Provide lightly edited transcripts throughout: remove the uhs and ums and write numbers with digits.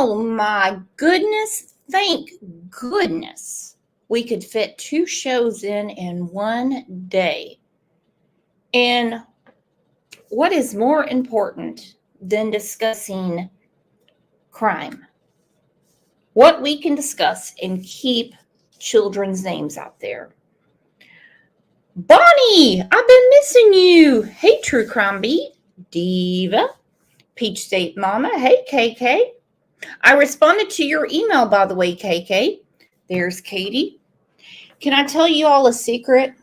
Oh my goodness. Thank goodness we could fit 2 shows in 1 day. And what is more important than discussing crime? What we can discuss and keep children's names out there. Bonnie, I've been missing you. Hey, True Crime Beat, Diva, Peach State Mama. Hey, KK. I responded to your email, by the way, KK. There's Katie. Can I tell you all a secret?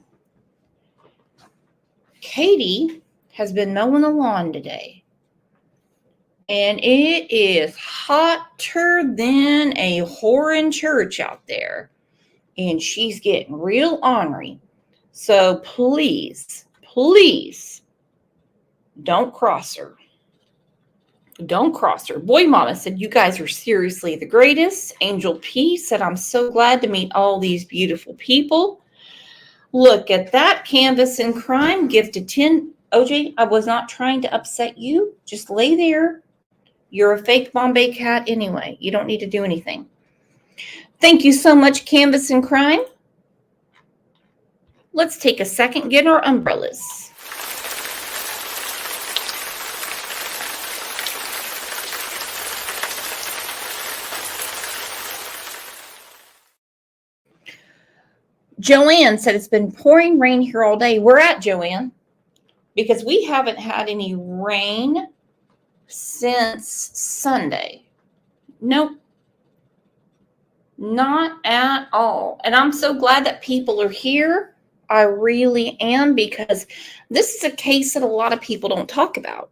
Katie has been mowing the lawn today. And it is hotter than a whore in church out there. And she's getting real ornery. So please, please don't cross her. Don't cross her. Boy Mama said, you guys are seriously the greatest. Angel P said, I'm so glad to meet all these beautiful people. Look at that. Canvas and Crime, gifted 10. OJ, I was not trying to upset you. Just lay there. You're a fake Bombay cat anyway. You don't need to do anything. Thank you so much, Canvas and Crime. Let's take a second, get our umbrellas. Joanne said it's been pouring rain here all day. We're at Joanne because we haven't had any rain since Sunday. Nope. Not at all. And I'm so glad that people are here. I really am, because this is a case that a lot of people don't talk about.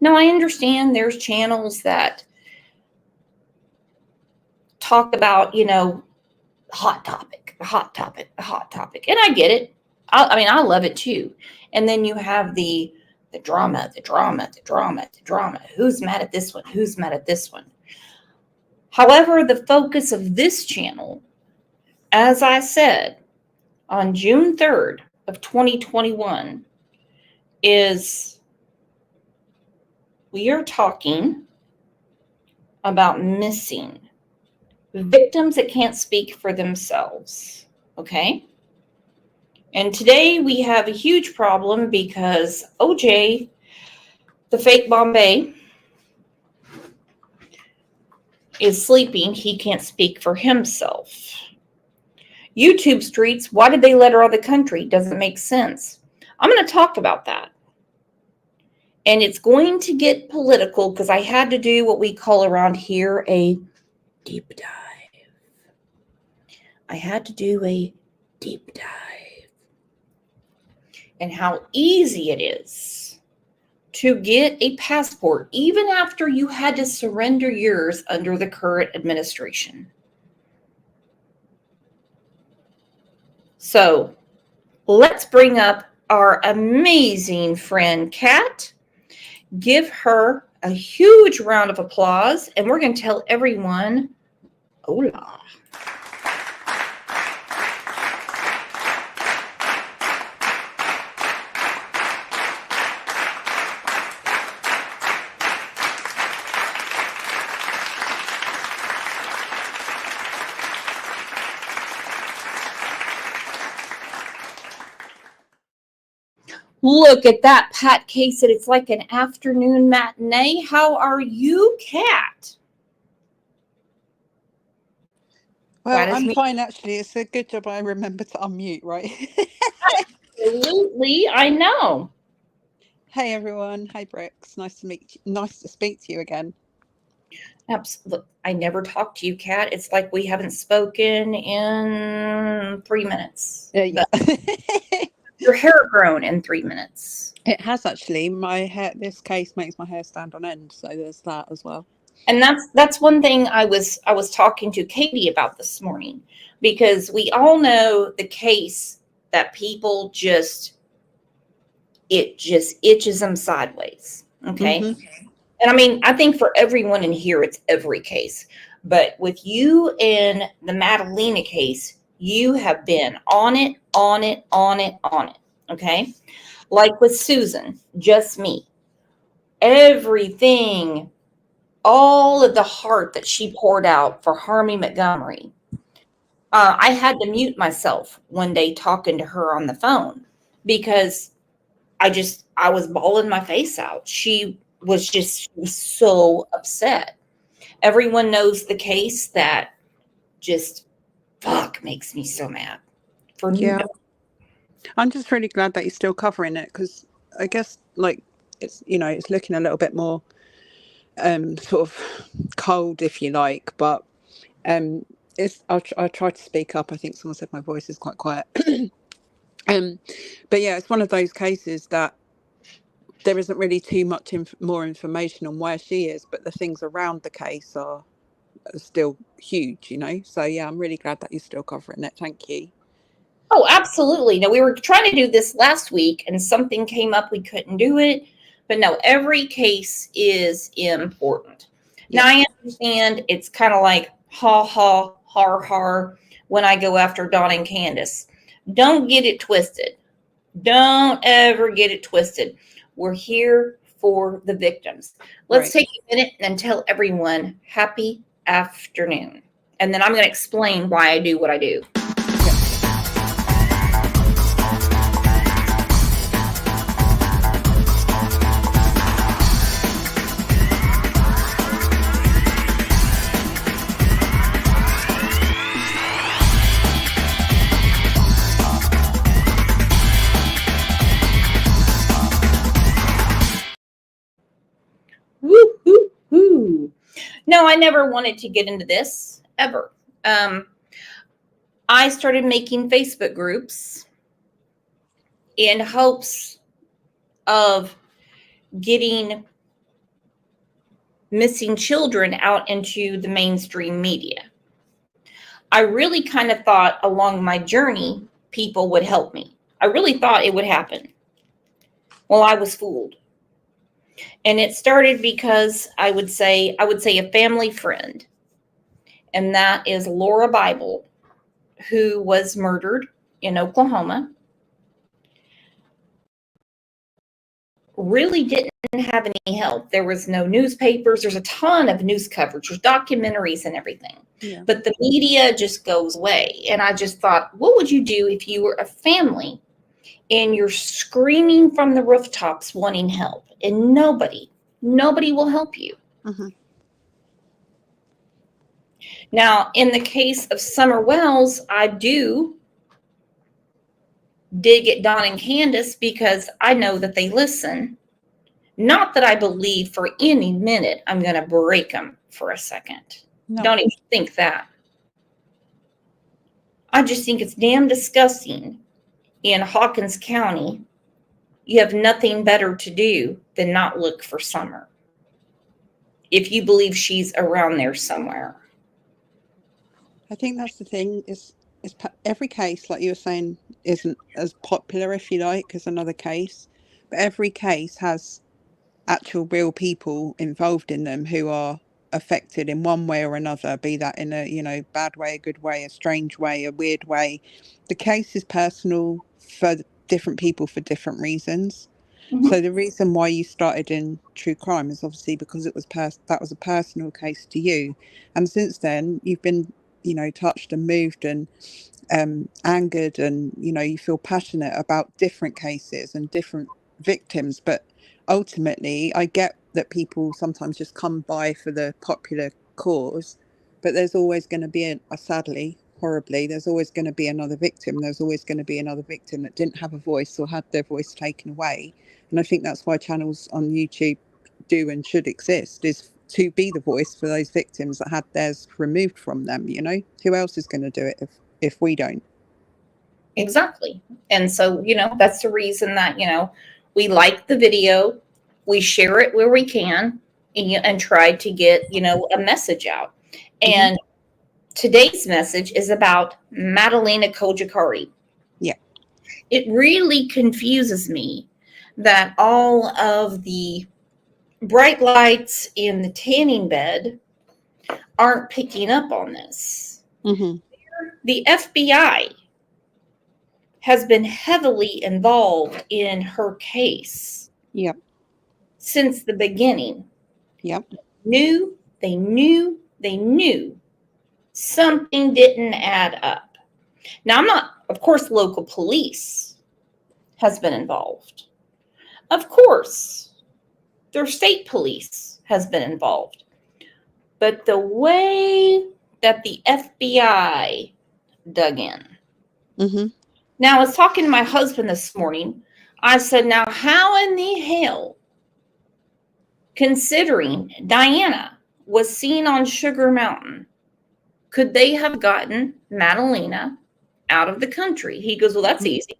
Now, I understand there's channels that talk about, hot topic, and I get it. I love it too. And then you have the drama. Who's mad at this one? Who's mad at this one? However, the focus of this channel, as I said, on June 3rd of 2021, is we are talking about missing victims that can't speak for themselves, okay? And today we have a huge problem because OJ, the fake Bombay, is sleeping. He can't speak for himself. YouTube streets, why did they let her out of the country? Doesn't make sense. I'm going to talk about that. And it's going to get political because I had to do what we call around here a deep dive. I had to do a deep dive. And how easy it is to get a passport, even after you had to surrender yours under the current administration. So let's bring up our amazing friend, Kat. Give her a huge round of applause, and we're going to tell everyone, hola. Look at that. Pat K said it's like an afternoon matinee. How are you, Kat? Well, I'm fine, actually. It's a good job I remember to unmute, right? Absolutely. I know. Hey, everyone. Hi, Brooks. Nice to speak to you again. Absolutely. I never talked to you, Kat. It's like we haven't spoken in 3 minutes. Yeah. Your hair grown in 3 minutes. It has, actually. My hair. This case makes my hair stand on end, so there's that as well. And that's one thing I was talking to Katie about this morning, because we all know the case that people it just itches them sideways. Okay. Mm-hmm. And I think for everyone in here, it's every case. But with you and the Madalina case, you have been on it. Okay. Like with Susan, just me. Everything all of the heart that she poured out for Harmony Montgomery, I had to mute myself one day talking to her on the phone because I was bawling my face out. She was just so upset. Everyone knows the case that just makes me so mad. I'm just really glad that you're still covering it, because I guess like it's it's looking a little bit more sort of cold, if you like, but I try to speak up. I think someone said my voice is quite quiet. But yeah, it's one of those cases that there isn't really too much more information on where she is, but the things around the case are still huge, so yeah, I'm really glad that you're still covering it. Thank you. Oh, absolutely. No, we were trying to do this last week and something came up, we couldn't do it, but no, every case is important. Yep. Now I understand it's kind of like ha ha har har when I go after Dawn and Candace. Don't get it twisted. Don't ever get it twisted. We're here for the victims. Let's take a minute and tell everyone happy afternoon. And then I'm going to explain why I do what I do. No, I never wanted to get into this ever. I started making Facebook groups in hopes of getting missing children out into the mainstream media. I really kind of thought along my journey, people would help me. I really thought it would happen. Well, I was fooled. And it started because I would say a family friend, and that is Laura Bible, who was murdered in Oklahoma, really didn't have any help. There was no newspapers. There's a ton of news coverage. There's documentaries and everything. Yeah. But the media just goes away. And I just thought, what would you do if you were a family and you're screaming from the rooftops wanting help and nobody will help you? Mm-hmm. Now, in the case of Summer Wells, I do dig at Dawn and Candace because I know that they listen. Not that I believe for any minute I'm going to break them for a second. No. Don't even think that. I just think it's damn disgusting. In Hawkins County, you have nothing better to do than not look for Summer, if you believe she's around there somewhere. I think that's the thing, is every case, like you were saying, isn't as popular, if you like, as another case, but every case has actual real people involved in them who are affected in one way or another, be that in a bad way, a good way, a strange way, a weird way. The case is personal for different people for different reasons. Mm-hmm. So the reason why you started in true crime is obviously because it was that was a personal case to you, and since then you've been touched and moved and angered, and you feel passionate about different cases and different victims. But ultimately, I get that people sometimes just come by for the popular cause, but there's always going to be sadly, horribly, there's always going to be another victim. There's always going to be another victim that didn't have a voice or had their voice taken away. And I think that's why channels on YouTube do and should exist, is to be the voice for those victims that had theirs removed from them. Who else is going to do it if we don't? Exactly. And so, that's the reason that, we like the video, we share it where we can, and try to get, a message out. Mm-hmm. And today's message is about Madalina Cojarari. Yeah. It really confuses me that all of the bright lights in the tanning bed aren't picking up on this. Mm-hmm. The FBI has been heavily involved in her case. Yep. Since the beginning. Yep. New They knew something didn't add up. Now, of course, local police has been involved. Of course, their state police has been involved. But the way that the FBI dug in. Mm-hmm. Now, I was talking to my husband this morning. I said, now, how in the hell, considering Diana was seen on Sugar Mountain, could they have gotten Madalina out of the country? He goes, well, that's easy.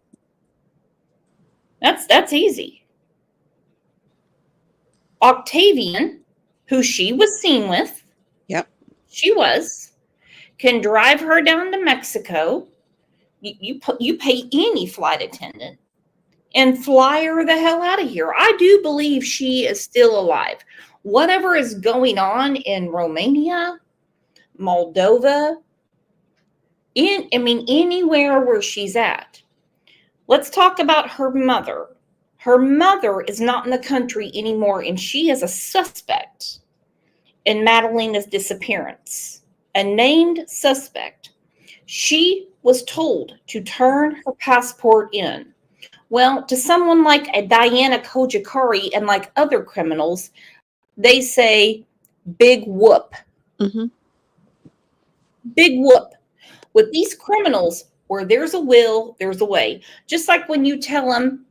That's easy. Octavian, who she was seen with, Yep. she can drive her down to Mexico. You pay any flight attendant and fly her the hell out of here. I do believe she is still alive. Whatever is going on in Romania, Moldova, anywhere where she's at. Let's talk about her mother. Her mother is not in the country anymore, and she is a suspect in Madalina's disappearance, a named suspect. She was told to turn her passport in. Well, to someone like a Diana Cojarari and like other criminals, they say, big whoop. Mm-hmm. Big whoop. With these criminals, where there's a will, there's a way. Just like when you tell them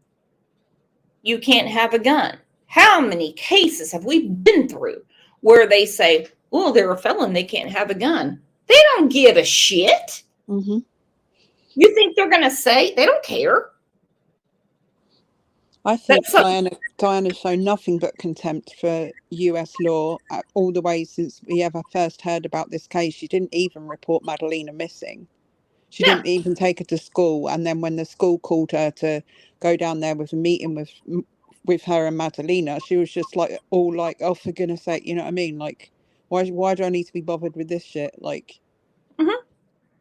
you can't have a gun. How many cases have we been through where they say, oh, they're a felon, they can't have a gun? They don't give a shit. Mm-hmm. You think they're going to say they don't care? I think Diana's shown nothing but contempt for US law all the way since we ever first heard about this case. She didn't even report Madalina missing. She didn't even take her to school. And then when the school called her to go down there with a meeting with her and Madalina, she was just like, all like, oh, for goodness sake, you know what I mean? Like, why do I need to be bothered with this shit? Like,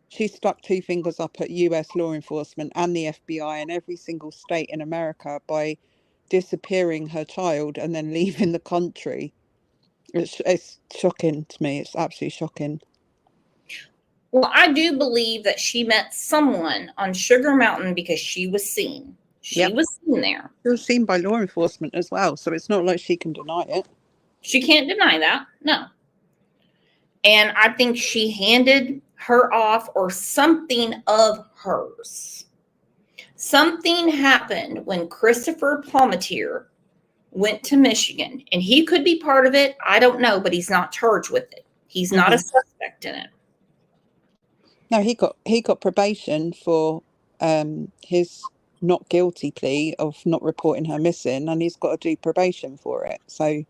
she stuck two fingers up at US law enforcement and the FBI and every single state in America by disappearing her child and then leaving the country. It's shocking to me. It's absolutely shocking. Well, I do believe that she met someone on Sugar Mountain because she was seen. She was seen there. She was seen by law enforcement as well, so it's not like she can deny it. She can't deny that, no. And I think she handed her off, or something of hers. Something happened when Christopher Palmatier went to Michigan, and he could be part of it. I don't know, but he's not charged with it. He's not a suspect in it. No, he got probation for his not guilty plea of not reporting her missing, and he's got to do probation for it. So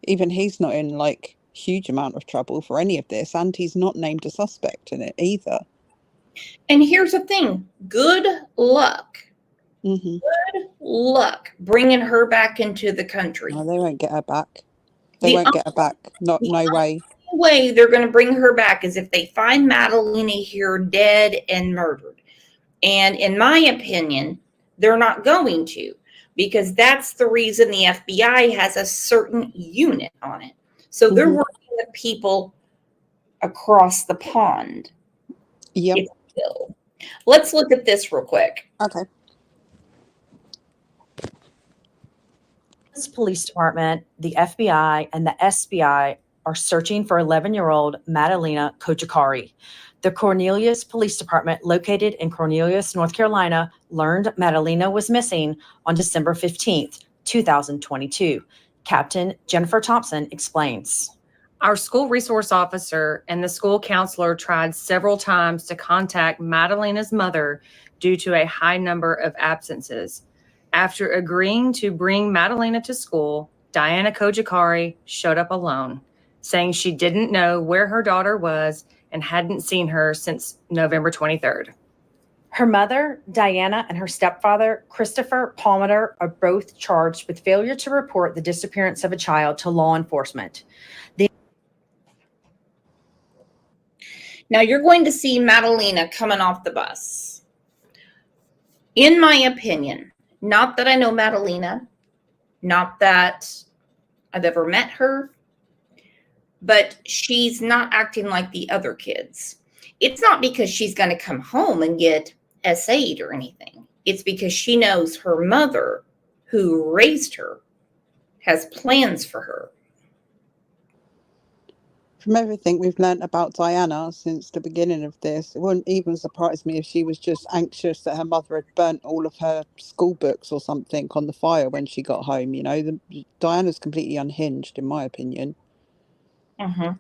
even he's not in like huge amount of trouble for any of this, and he's not named a suspect in it either. And here's the thing, good luck. Mm-hmm. Good luck bringing her back into the country. No, they won't get her back. They won't get her back. No way. The way they're going to bring her back is if they find Madalina here dead and murdered. And in my opinion, they're not going to, because that's the reason the FBI has a certain unit on it. So they're working with people across the pond. Yep. Let's look at this real quick. Okay. This police department, the FBI, and the SBI are searching for 11-year-old Madalina Cojarari. The Cornelius Police Department, located in Cornelius, North Carolina, learned Madalina was missing on December 15th, 2022. Captain Jennifer Thompson explains. Our school resource officer and the school counselor tried several times to contact Madalina's mother due to a high number of absences. After agreeing to bring Madalina to school, Diana Cojarari showed up alone, saying she didn't know where her daughter was and hadn't seen her since November 23rd. Her mother, Diana, and her stepfather, Christopher Palmatier, are both charged with failure to report the disappearance of a child to law enforcement. Now you're going to see Madalina coming off the bus. In my opinion, not that I know Madalina, not that I've ever met her, but she's not acting like the other kids. It's not because she's going to come home and get SA'd or anything. It's because she knows her mother, who raised her, has plans for her. From everything we've learnt about Diana since the beginning of this, it wouldn't even surprise me if she was just anxious that her mother had burnt all of her school books or something on the fire when she got home. You know, Diana's completely unhinged, in my opinion. And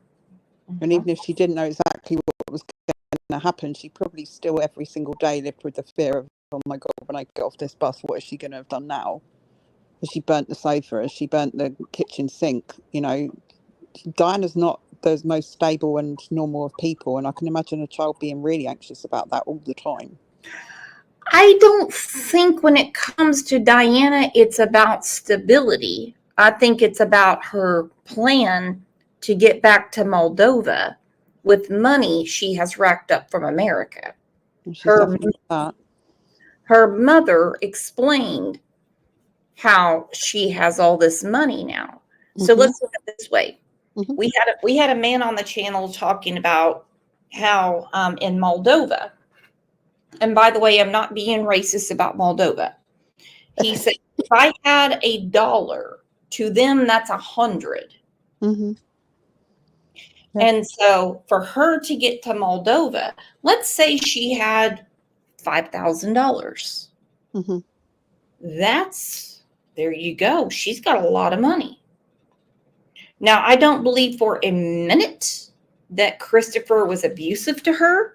even if she didn't know exactly what was going to happen, she probably still every single day lived with the fear of, oh my God, when I get off this bus, what is she going to have done now? Has she burnt the sofa? Has she burnt the kitchen sink? You know, Diana's not the most stable and normal of people, and I can imagine a child being really anxious about that all the time. I don't think when it comes to Diana, it's about stability. I think it's about her plan to get back to Moldova with money she has racked up from America. And she's Her, nothing like that. her mother explained how she has all this money now. So let's look at it this way. We had a man on the channel talking about how in Moldova, and by the way, I'm not being racist about Moldova. He said, if I had $1, to them, that's 100. Yeah. And so for her to get to Moldova, let's say she had $5,000. There you go. She's got a lot of money. Now, I don't believe for a minute that Christopher was abusive to her.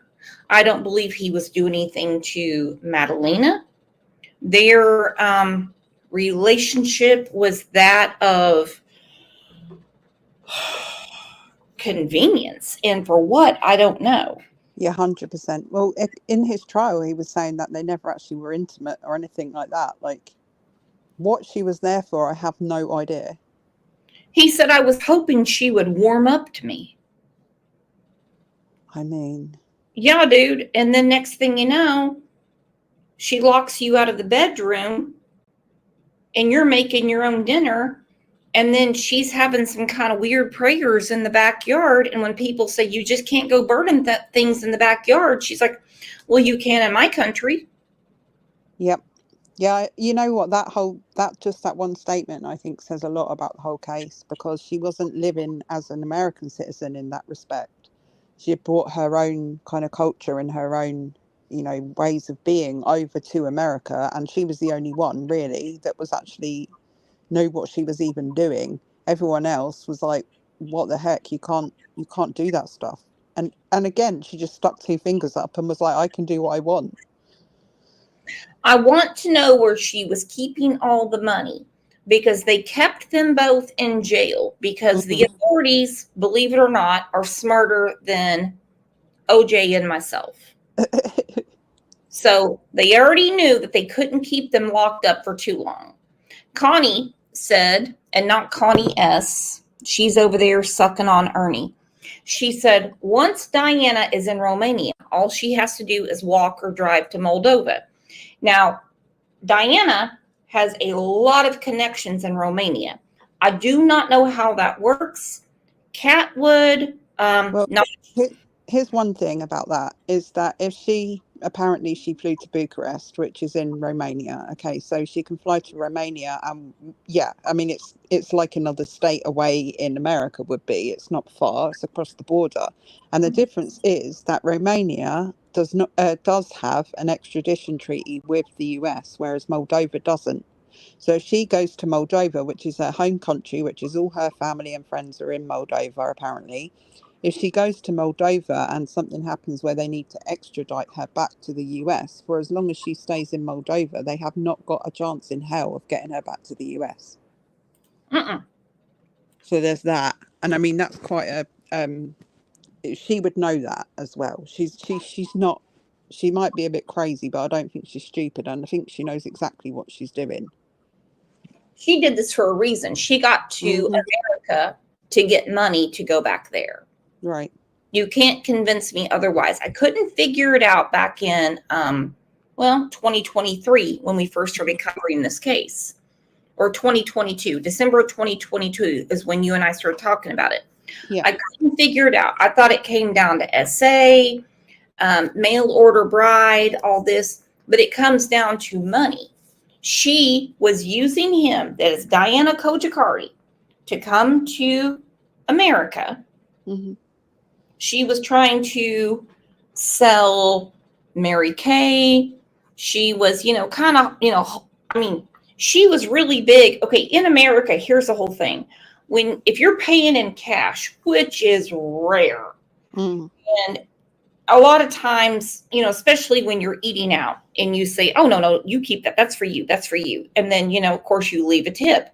I don't believe he was doing anything to Madalina. Their relationship was that of convenience. And for what? I don't know. Yeah, 100%. Well, in his trial, he was saying that they never actually were intimate or anything like that. Like, what she was there for, I have no idea. He said, I was hoping she would warm up to me. I mean, yeah, dude. And then next thing you know, she locks you out of the bedroom and you're making your own dinner. And then she's having some kind of weird prayers in the backyard. And when people say you just can't go burning things in the backyard, she's like, well, you can in my country. Yep. Yeah, you know what, that one statement, I think, says a lot about the whole case, because she wasn't living as an American citizen in that respect. She had brought her own kind of culture and her own, you know, ways of being over to America, and she was the only one really that was actually knew what she was even doing. Everyone else was like, what the heck, you can't do that stuff. And again, she just stuck two fingers up and was like, I can do what I want. I want to know where she was keeping all the money, because they kept them both in jail because the authorities, believe it or not, are smarter than OJ and myself. So they already knew that they couldn't keep them locked up for too long. Connie said, and not Connie S., she's over there sucking on Ernie. She said, once Diana is in Romania, all she has to do is walk or drive to Moldova. Now, Diana has a lot of connections in Romania. I do not know how that works. Kat would. Here's one thing about that, is that if she flew to Bucharest, which is in Romania. Okay, so she can fly to Romania, and yeah, I mean, it's like another state away in America would be. It's not far, it's across the border. And the difference is that Romania does have an extradition treaty with the US, whereas Moldova doesn't. So if she goes to Moldova, which is her home country, which is all her family and friends are in Moldova apparently, if she goes to Moldova and something happens where they need to extradite her back to the US, for as long as she stays in Moldova, they have not got a chance in hell of getting her back to the US. So there's that. And I mean, that's quite a she would know that as well. She's not, she might be a bit crazy, but I don't think she's stupid, and I think she knows exactly what she's doing. She did this for a reason. She got to America to get money to go back there. Right. You can't convince me otherwise. I couldn't figure it out back in 2023 when we first started covering this case, or 2022. December of 2022 is when you and I started talking about it. Yeah. I couldn't figure it out. I thought it came down to SA, mail order bride, all this, but it comes down to money. She was using him, that is Diana Cojarari, to come to America. Mm-hmm. She was trying to sell Mary Kay. She was, kind of, she was really big. Okay, in America, here's the whole thing. If you're paying in cash, which is rare, and a lot of times, especially when you're eating out and you say, oh, no, you keep that. That's for you. That's for you. And then, of course, you leave a tip.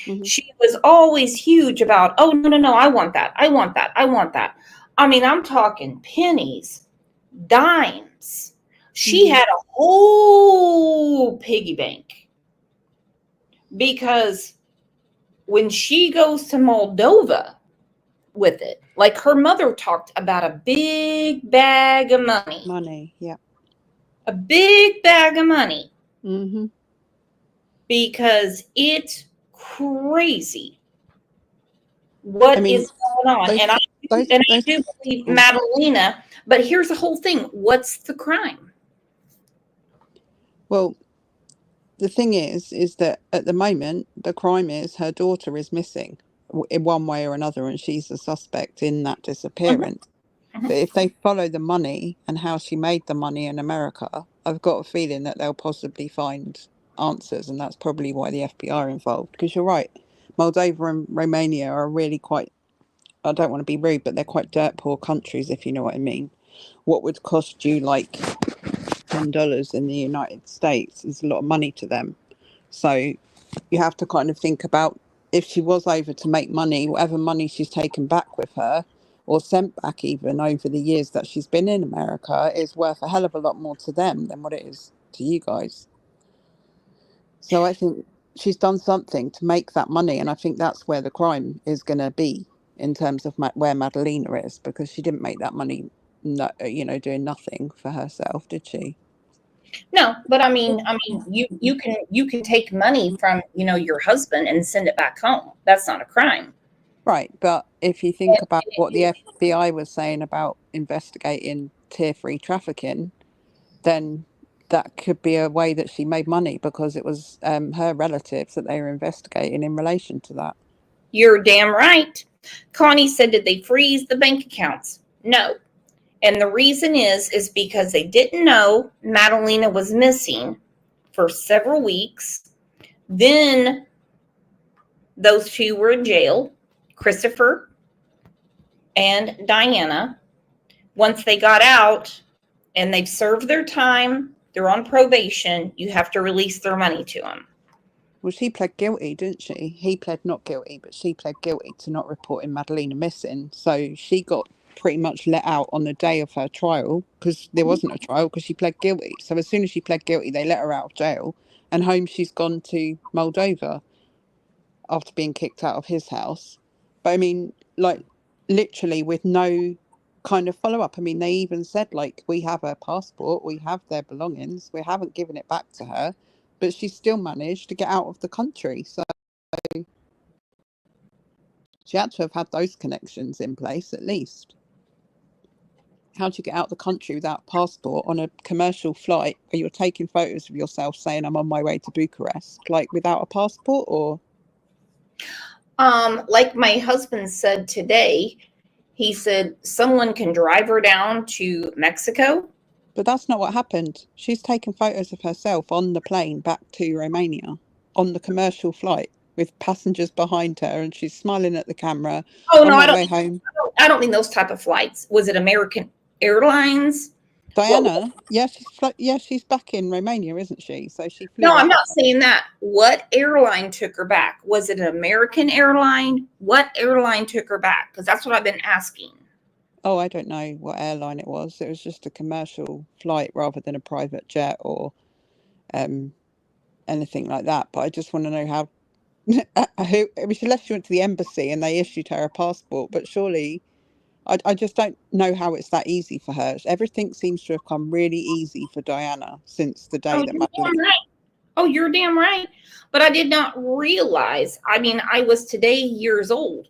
Mm-hmm. She was always huge about, oh, no, I want that. I want that. I want that. I mean, I'm talking pennies, dimes. She had a whole piggy bank because when she goes to Moldova with it, like her mother talked about a big bag of money. Money, yeah. A big bag of money. Mm-hmm. Because it's crazy what is going on. And I do believe Madalina, but here's the whole thing. What's the crime? Well, the thing is that at the moment, the crime is her daughter is missing in one way or another, and she's a suspect in that disappearance. Mm-hmm. But if they follow the money and how she made the money in America, I've got a feeling that they'll possibly find answers, and that's probably why the FBI are involved. Because you're right, Moldova and Romania are really quite, I don't want to be rude, but they're quite dirt poor countries, if you know what I mean. What would cost you like $10 in the United States is a lot of money to them. So you have to kind of think about, if she was over to make money, whatever money she's taken back with her or sent back even over the years that she's been in America is worth a hell of a lot more to them than what it is to you guys. So I think she's done something to make that money, and I think that's where the crime is going to be in terms of where Madalina is, because she didn't make that money, doing nothing for herself, did she? No, but I mean, you can take money from, your husband and send it back home. That's not a crime. Right, but if you think about what the FBI was saying about investigating tier 3 trafficking, then that could be a way that she made money, because it was her relatives that they were investigating in relation to that. You're damn right. Connie said, did they freeze the bank accounts? No. And the reason is because they didn't know Madalina was missing for several weeks. Then those two were in jail, Christopher and Diana. Once they got out and they've served their time, they're on probation, you have to release their money to them. Well, she pled guilty, didn't she? He pled not guilty, but she pled guilty to not reporting Madalina missing. So she got pretty much let out on the day of her trial, because there wasn't a trial, because she pled guilty. So as soon as she pled guilty, they let her out of jail, and home she's gone to Moldova after being kicked out of his house. But I mean, like, literally with no kind of follow-up. I mean, they even said, like, we have her passport, we have their belongings, we haven't given it back to her, but she still managed to get out of the country. So she had to have had those connections in place at least. How do you get out of the country without a passport on a commercial flight where you're taking photos of yourself saying I'm on my way to Bucharest, like without a passport? Or like my husband said today, he said someone can drive her down to Mexico. But that's not what happened. She's taken photos of herself on the plane back to Romania on the commercial flight with passengers behind her, and she's smiling at the camera. Oh, on no, her way home. I don't mean those type of flights. Was it American Airlines? Diana, she's back in Romania, isn't she? So she flew. No, I'm not saying that. What airline took her back? Was it an American airline? What airline took her back? Because that's what I've been asking. Oh, I don't know what airline it was. It was just a commercial flight rather than a private jet or anything like that. But I just want to know how. Unless she went to the embassy and they issued her a passport, but surely. I just don't know how it's that easy for her. Everything seems to have come really easy for Diana since the day that Madalina. Right. Oh, you're damn right. But I did not realize. I mean, I was today years old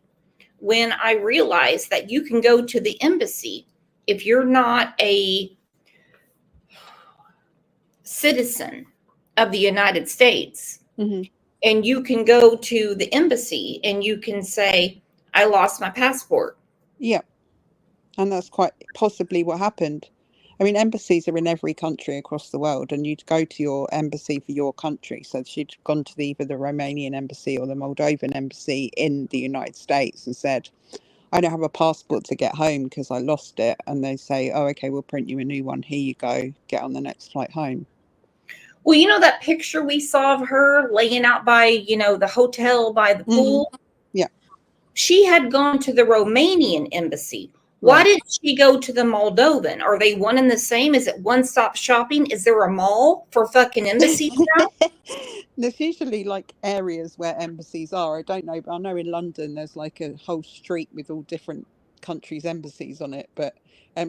when I realized that you can go to the embassy if you're not a citizen of the United States, Mhm. and you can go to the embassy and you can say, I lost my passport. Yeah. And that's quite possibly what happened. I mean, embassies are in every country across the world, and you'd go to your embassy for your country. So she'd gone to either the Romanian embassy or the Moldovan embassy in the United States and said, I don't have a passport to get home because I lost it. And they say, oh, okay, we'll print you a new one. Here you go. Get on the next flight home. Well, you know that picture we saw of her laying out by, the hotel by the pool? Yeah. She had gone to the Romanian embassy. Why Right. didn't she go to the Moldovan? Are they one and the same? Is it one-stop shopping? Is there a mall for fucking embassies now? There's usually like areas where embassies are. I don't know, but I know in London there's like a whole street with all different countries' embassies on it. But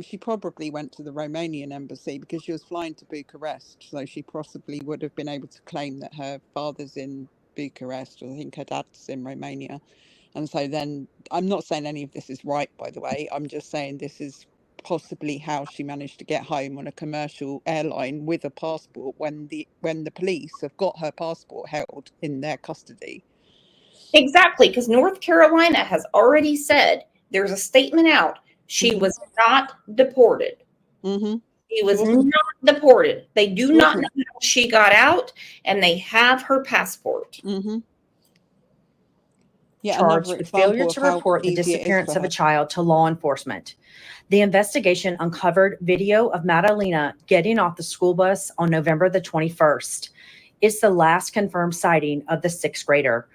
she probably went to the Romanian embassy because she was flying to Bucharest, so she possibly would have been able to claim that her father's in Bucharest, or I think her dad's in Romania. And so then, I'm not saying any of this is right, by the way. I'm just saying this is possibly how she managed to get home on a commercial airline with a passport when the police have got her passport held in their custody. Exactly, because North Carolina has already said, there's a statement out, she was not deported. Mm-hmm. She was not deported. They do She not wasn't. know how she got out, and they have her passport. Mm-hmm. Yeah, Charged another with failure example of to how report the easy it is disappearance for of a her. child to law enforcement. The investigation uncovered video of Madalina getting off the school bus on November the 21st. It's the last confirmed sighting of the sixth grader.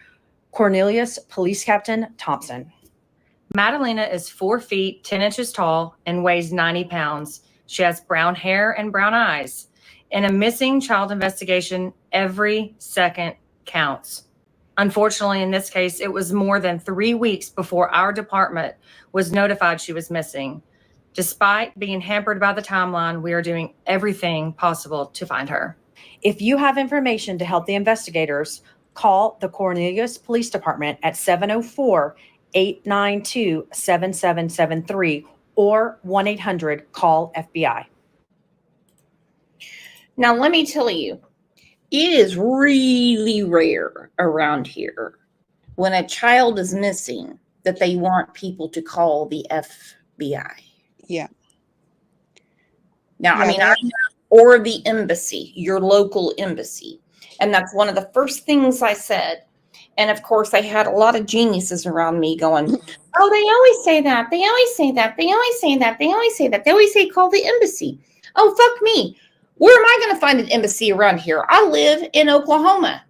Cornelius Police Captain Thompson. Madalina is 4 feet, 10 inches tall and weighs 90 pounds. She has brown hair and brown eyes. In a missing child investigation, every second counts. Unfortunately, in this case, it was more than 3 weeks before our department was notified she was missing. Despite being hampered by the timeline, we are doing everything possible to find her. If you have information to help the investigators, call the Cornelius Police Department at 704-892-7773 or 1-800-CALL-FBI. Now, let me tell you, it is really rare around here when a child is missing that they want people to call the FBI. Yeah. Now, Yeah, I know, or the embassy, your local embassy. And that's one of the first things I said. And of course, I had a lot of geniuses around me going, oh, they always say that. They always say that. They always say that. They always say that. They always say call the embassy. Oh, fuck me. Where am I going to find an embassy around here? I live in Oklahoma.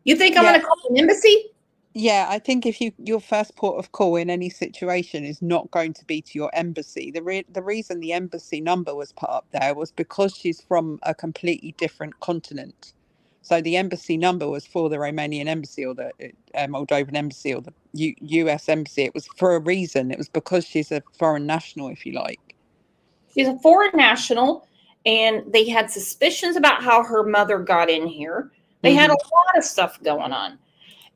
You think I'm going to call an embassy? Yeah, I think if your first port of call in any situation is not going to be to your embassy, the reason the embassy number was put up there was because she's from a completely different continent. So the embassy number was for the Romanian embassy or the Moldovan embassy or the US embassy. It was for a reason. It was because she's a foreign national, if you like. She's a foreign national, and they had suspicions about how her mother got in here. They had a lot of stuff going on.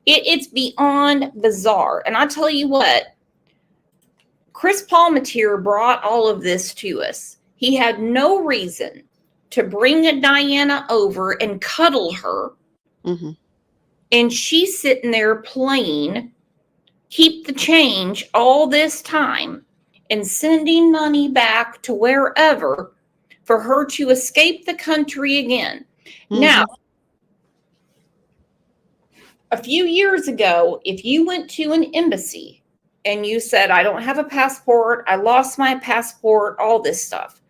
It's beyond bizarre. And I tell you what, Chris Palmatier brought all of this to us. He had no reason to bring Diana over and cuddle her. Mm-hmm. And she's sitting there playing keep the change all this time and sending money back to wherever for her to escape the country again. Mm-hmm. Now, a few years ago, if you went to an embassy and you said, I don't have a passport, I lost my passport, all this stuff,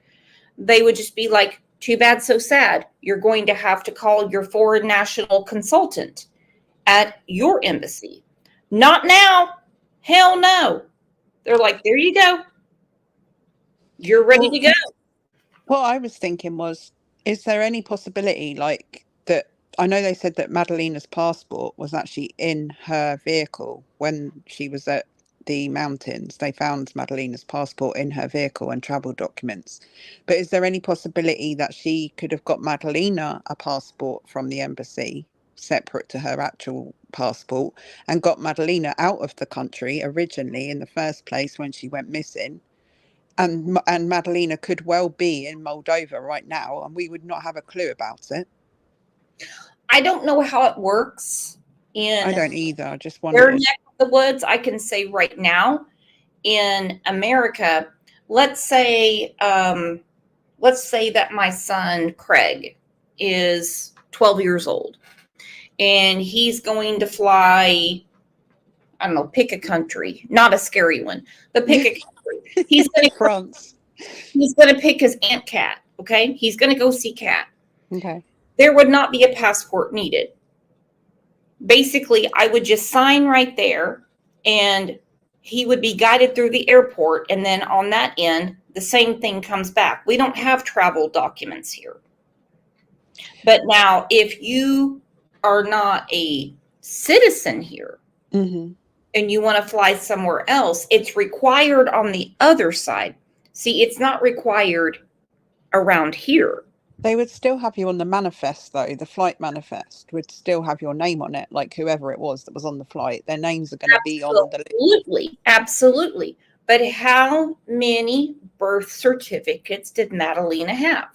they would just be like, too bad, so sad. You're going to have to call your foreign national consultant at your embassy. Not now. Hell no. They're like, there you go. You're ready to go. What I was thinking was, is there any possibility like that? I know they said that Madalina's passport was actually in her vehicle when she was at the mountains. They found Madalina's passport in her vehicle and travel documents. But is there any possibility that she could have got Madalina a passport from the embassy separate to her actual passport, and got Madalina out of the country originally in the first place when she went missing. And Madalina could well be in Moldova right now, and we would not have a clue about it. I don't know how it works in I don't either. I just their wondered. neck of the woods. I can say right now in America, let's say that my son Craig is 12 years old and he's going to fly, I don't know, pick a country, not a scary one, but pick a country. He's going to France. He's going to pick his Aunt Cat. Okay, he's going to go see Cat. Okay. There would not be a passport needed. Basically, I would just sign right there, and he would be guided through the airport, and then on that end, the same thing comes back. We don't have travel documents here. But now, if you are not a citizen here, Mm-hmm. and you want to fly somewhere else, it's required on the other side. See, it's not required around here. They would still have you on the manifest, though. The flight manifest would still have your name on it, like whoever it was that was on the flight. Their names are going to be on the list. Absolutely. But how many birth certificates did Madalina have?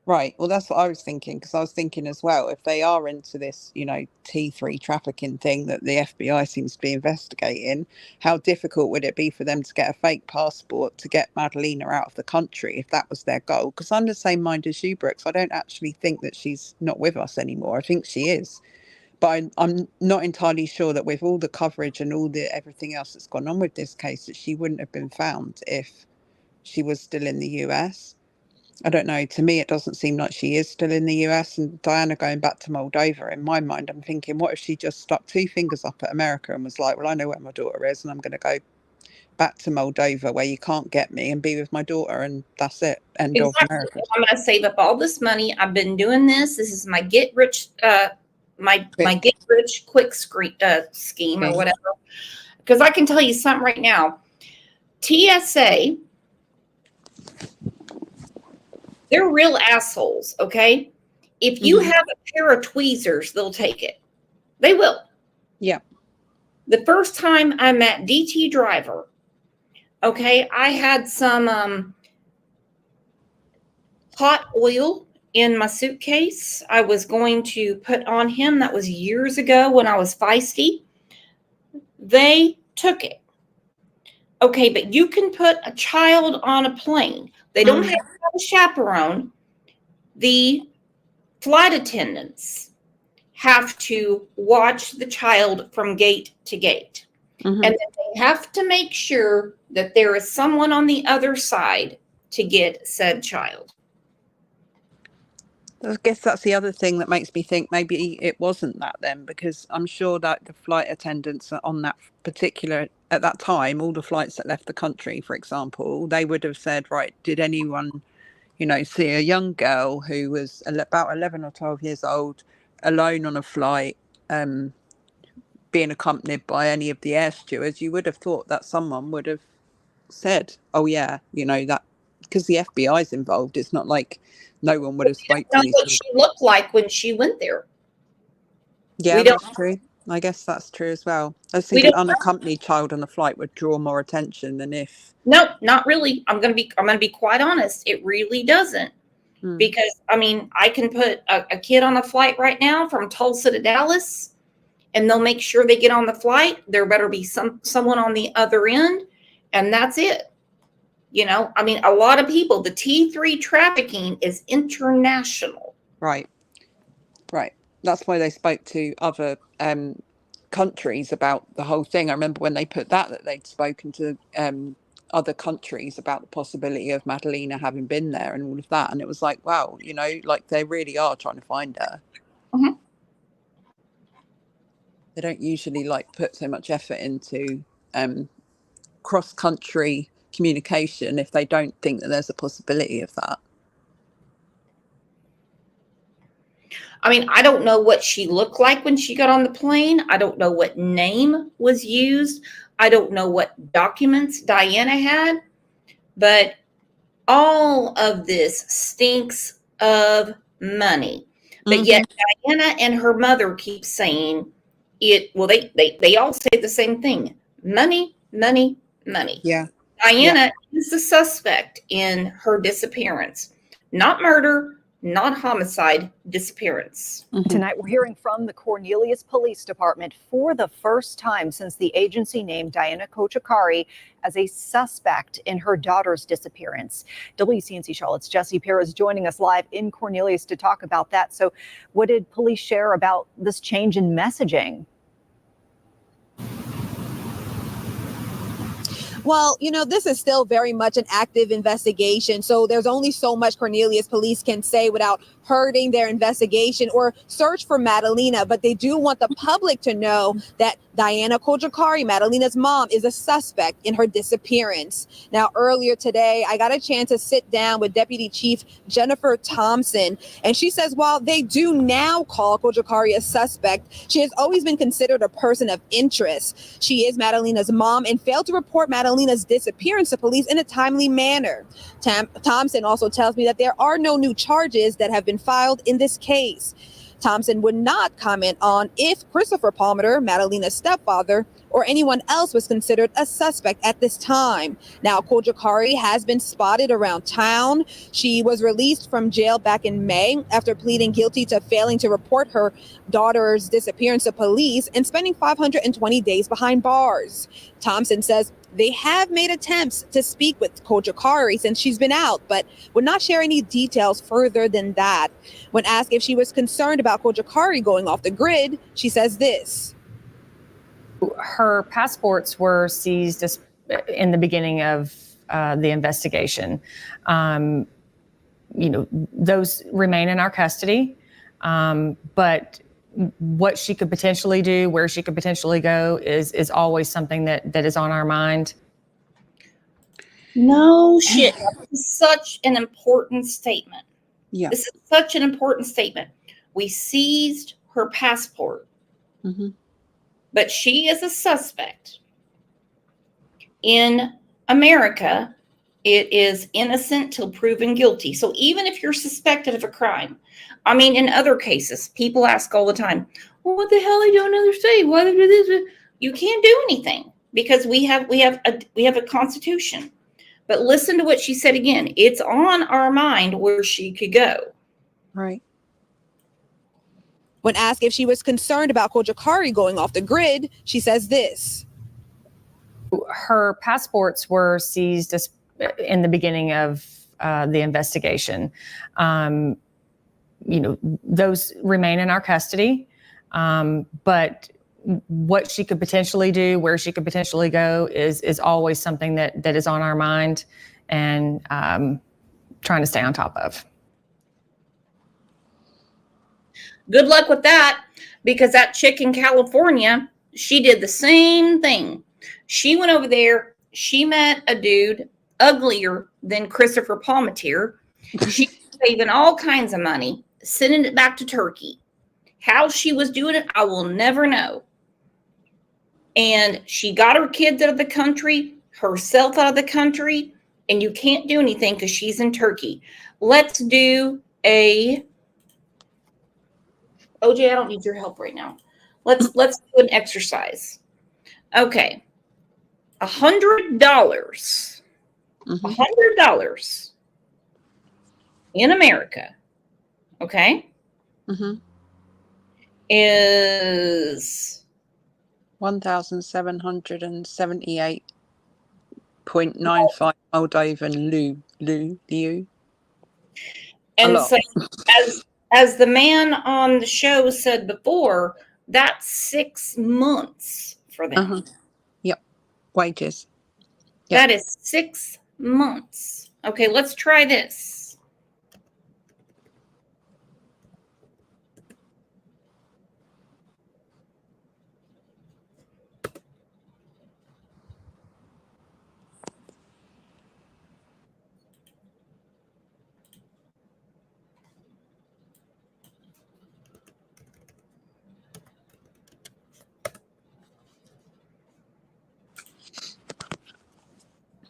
Right. Well, that's what I was thinking, because I was thinking as well, if they are into this, T3 trafficking thing that the FBI seems to be investigating, how difficult would it be for them to get a fake passport to get Madalina out of the country if that was their goal? Because I'm the same mind as you, Brooks. I don't actually think that she's not with us anymore. I think she is. But I'm not entirely sure that with all the coverage and all the everything else that's gone on with this case, that she wouldn't have been found if she was still in the US. I don't know. To me, it doesn't seem like she is still in the US. And Diana going back to Moldova, in my mind, I'm thinking, what if she just stuck two fingers up at America and was like, well, I know where my daughter is, and I'm going to go back to Moldova where you can't get me and be with my daughter, and that's it. End of America. I'm going to save up all this money. I've been doing this. This is my get rich, my get rich quick scheme or whatever. Because I can tell you something right now. TSA, they're real assholes, okay? If you have a pair of tweezers, they'll take it. They will. Yeah. The first time I met DT Driver, okay, I had some hot oil in my suitcase I was going to put on him. That was years ago when I was feisty. They took it. Okay, but you can put a child on a plane. They don't have to have a chaperone. The flight attendants have to watch the child from gate to gate. And then they have to make sure that there is someone on the other side to get said child. I guess that's the other thing that makes me think maybe it wasn't that then, because I'm sure that the flight attendants on that particular, at that time, all the flights that left the country, for example, they would have said, right, did anyone, see a young girl who was about 11 or 12 years old, alone on a flight, being accompanied by any of the air stewards? You would have thought that someone would have said, oh yeah, that, because the FBI is involved. It's not like no one would have spoke to these what she looked like when she went there. Yeah, that's true. I guess that's true as well. I was thinking unaccompanied child on a flight would draw more attention than if. Nope, not really. I'm gonna be quite honest. It really doesn't. Because I can put a kid on a flight right now from Tulsa to Dallas, and they'll make sure they get on the flight. There better be someone on the other end, and that's it. A lot of people, the T3 trafficking is international. Right. That's why they spoke to other countries about the whole thing. I remember when they put that they'd spoken to other countries about the possibility of Madalina having been there and all of that. And it was like, wow, like they really are trying to find her. They don't usually put so much effort into cross-country communication if they don't think that there's a possibility of that. I don't know what she looked like when she got on the plane. I don't know what name was used. I don't know what documents Diana had. But all of this stinks of money. But yet Diana and her mother keep saying it. Well, they all say the same thing: money, money, money. Yeah. Diana is the suspect in her disappearance, not murder, not homicide, disappearance. Tonight, we're hearing from the Cornelius Police Department for the first time since the agency named Diana Cojarari as a suspect in her daughter's disappearance. WCNC Charlotte's Jesse Perez joining us live in Cornelius to talk about that. So what did police share about this change in messaging? Well, this is still very much an active investigation. So there's only so much Cornelius police can say without hurting their investigation or search for Madalina. But they do want the public to know that Diana Cojarari, Madalina's mom, is a suspect in her disappearance. Now, earlier today, I got a chance to sit down with Deputy Chief Jennifer Thompson. And she says while they do now call Cojarari a suspect, she has always been considered a person of interest. She is Madalina's mom and failed to report Madalina's disappearance to police in a timely manner. Thompson also tells me that there are no new charges that have been filed in this case. Thompson would not comment on if Christopher Palmer, Madalina's stepfather, or anyone else was considered a suspect at this time. Now, Cojarari has been spotted around town. She was released from jail back in May after pleading guilty to failing to report her daughter's disappearance to police and spending 520 days behind bars. Thompson says they have made attempts to speak with Cojarari since she's been out, but would not share any details further than that. When asked if she was concerned about Cojarari going off the grid, she says this. Her passports were seized in the beginning of the investigation. Those remain in our custody, but what she could potentially do, where she could potentially go is always something that is on our mind. No shit. This is such an important statement. Yeah. This is such an important statement. We seized her passport, but she is a suspect. In America, it is innocent till proven guilty. So even if you're suspected of a crime, I mean, in other cases, people ask all the time, well, what the hell? I don't understand. Why did this? You can't do anything because we have a constitution. But listen to what she said again. It's on our mind where she could go. Right. When asked if she was concerned about Cojarari going off the grid, she says this. Her passports were seized in the beginning of the investigation. Those remain in our custody, but what she could potentially do, where she could potentially go is always something that is on our mind and trying to stay on top of. Good luck with that, because that chick in California, she did the same thing. She went over there. She met a dude uglier than Christopher Palmatier. She was saving all kinds of money, sending it back to Turkey. How she was doing it, I will never know. And she got her kids out of the country, herself out of the country, and you can't do anything because she's in Turkey. Let's do a... OJ, I don't need your help right now. Let's do an exercise. Okay. $100. $100 in America. Okay. Is 1,778.95 Moldovan leu. And so as the man on the show said before, that's 6 months for them. Yep. Wages. Yep. That is 6 months. Okay, let's try this.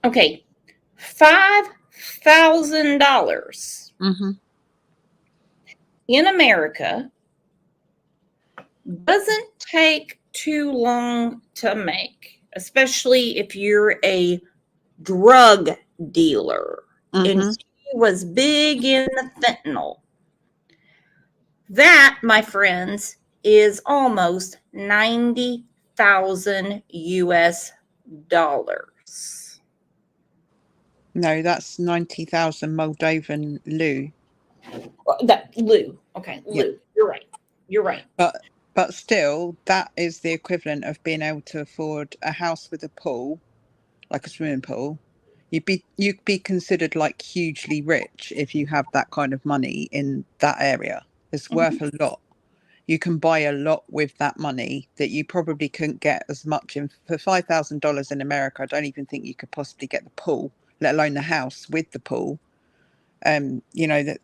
Okay, $5,000 in America doesn't take too long to make, especially if you're a drug dealer. And Mhm. she was big in the fentanyl. That, my friends, is almost 90,000 US dollars. No, that's 90,000 Moldovan leu. That Lou. Okay, Yeah. Lou. You're right. You're right. But still, that is the equivalent of being able to afford a house with a pool, like a swimming pool. You'd be considered like hugely rich if you have that kind of money in that area. It's worth a lot. You can buy a lot with that money that you probably couldn't get as much in. For $5,000 in America, I don't even think you could possibly get the pool, let alone the house with the pool. You know that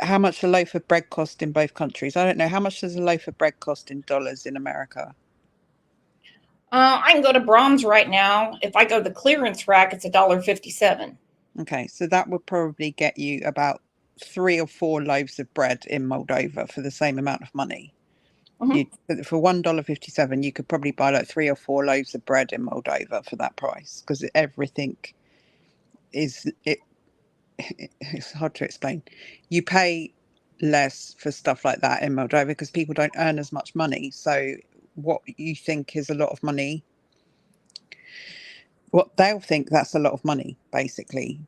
how much a loaf of bread cost in both countries. I don't know. How much does a loaf of bread cost in dollars in America? I can go to Brahms right now. If I go to the clearance rack, it's $1.57. Okay, so that would probably get you about 3 or 4 loaves of bread in Moldova for the same amount of money. Mhm. For $1.57, you could probably buy like 3 or 4 loaves of bread in Moldova for that price, because everything is it's hard to explain. You pay less for stuff like that in Moldova because people don't earn as much money. So what you think is a lot of money, what they'll think that's a lot of money, basically.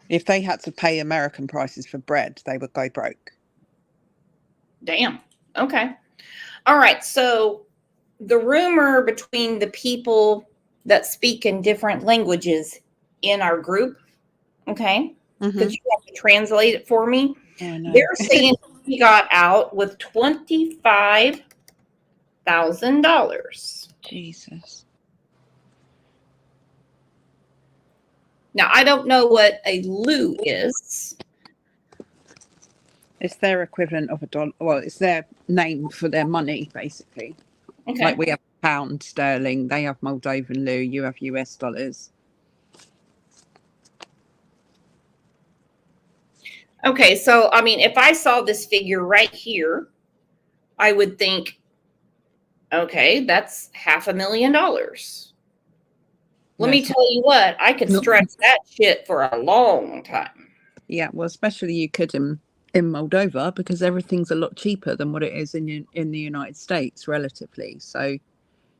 If they had to pay American prices for bread, they would go broke. Damn. Okay. All right. So the rumor between the people that speak in different languages in our group, okay, because you have to translate it for me. Oh, I know. They're saying he got out with $25,000. Jesus. Now, I don't know what a leu is. It's their equivalent of a dollar. Well, it's their name for their money, basically. Okay. Like we have pound sterling, they have Moldovan leu, you have US dollars. Okay. So, I mean, if I saw this figure right here, I would think, okay, that's $500,000. Let me tell you what, I could stretch that shit for a long time. Yeah, well, especially you could in Moldova, because everything's a lot cheaper than what it is in the United States, relatively. So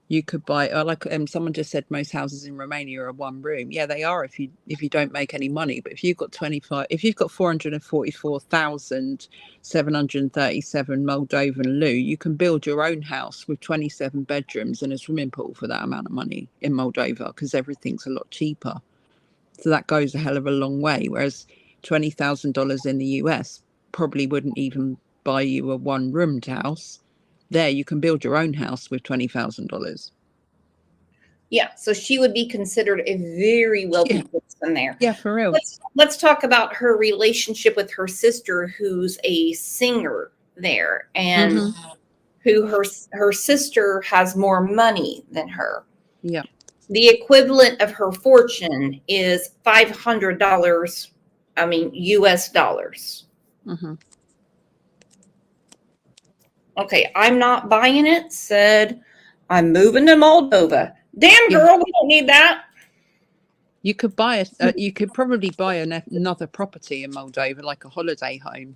you could buy, like someone just said, most houses in Romania are one room. Yeah, they are if you don't make any money. But if you've got 444,737 Moldovan leu, you can build your own house with 27 bedrooms and a swimming pool for that amount of money in Moldova, because everything's a lot cheaper. So that goes a hell of a long way. Whereas $20,000 in the US probably wouldn't even buy you a one-roomed house. There, you can build your own house with $20,000. Yeah, so she would be considered a very wealthy person there. Yeah, for real. Let's talk about her relationship with her sister, who's a singer there, and who her sister has more money than her. Yeah. The equivalent of her fortune is $500. I mean, US dollars. Okay, I'm not buying it. Said, I'm moving to Moldova. Damn, girl, we don't need that. You could buy you could probably buy another property in Moldova, like a holiday home,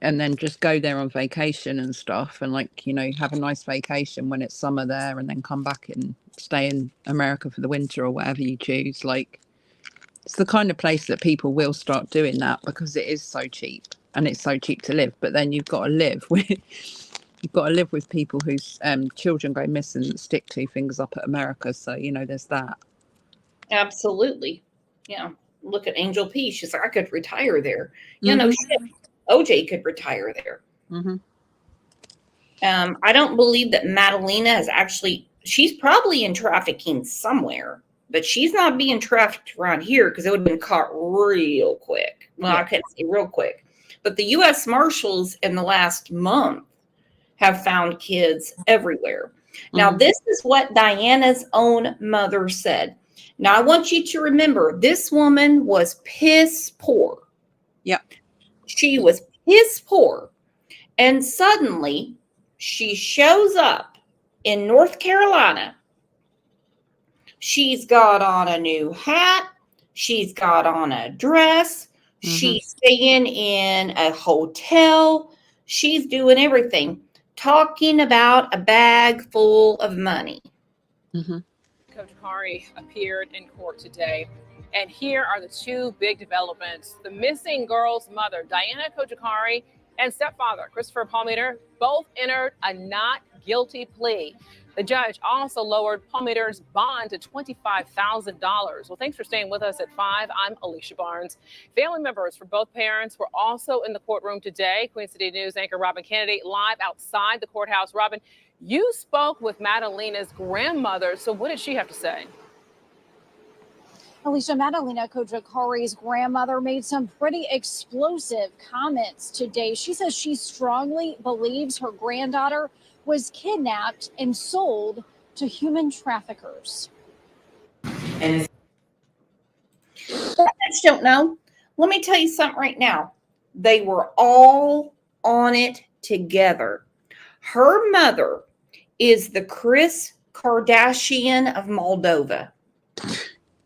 and then just go there on vacation and stuff, and have a nice vacation when it's summer there, and then come back and stay in America for the winter or whatever you choose. Like, it's the kind of place that people will start doing that because it is so cheap, and it's so cheap to live. But then you've got to live with people whose children go missing and stick 2 fingers up at America. So there's that. Absolutely. Yeah. Look at Angel P. She's like, I could retire there. Shit. OJ could retire there. I don't believe that Madalina has she's probably in trafficking somewhere, but she's not being trafficked around here because it would have been caught real quick. Well, I couldn't say real quick, but the U.S. Marshals in the last month have found kids everywhere. Now, this is what Diana's own mother said. Now, I want you to remember, this woman was piss poor. Yep. She was piss poor. And suddenly she shows up in North Carolina. She's got on a new hat. She's got on a dress. She's staying in a hotel. She's doing everything, talking about a bag full of money. Cojarari appeared in court today. And here are the two big developments. The missing girl's mother, Diana Cojarari, and stepfather, Christopher Palmater, both entered a not guilty plea. The judge also lowered Palmater's bond to $25,000. Well, thanks for staying with us at 5. I'm Alicia Barnes. Family members for both parents were also in the courtroom today. Queen City News anchor Robin Kennedy live outside the courthouse. Robin, you spoke with Madalina's grandmother. So what did she have to say? Alicia, Madalina Cojarari's grandmother made some pretty explosive comments today. She says she strongly believes her granddaughter was kidnapped and sold to human traffickers. And I just don't know. Let me tell you something right now. They were all on it together. Her mother is the Kris Kardashian of Moldova.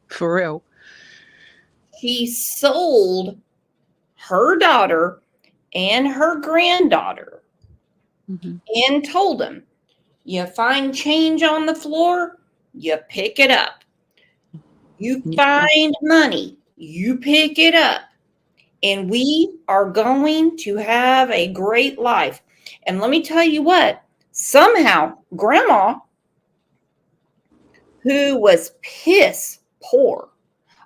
For real. She sold her daughter and her granddaughter and told them, you find change on the floor, you pick it up. You find money, you pick it up. And we are going to have a great life. And let me tell you what, somehow grandma, who was piss poor,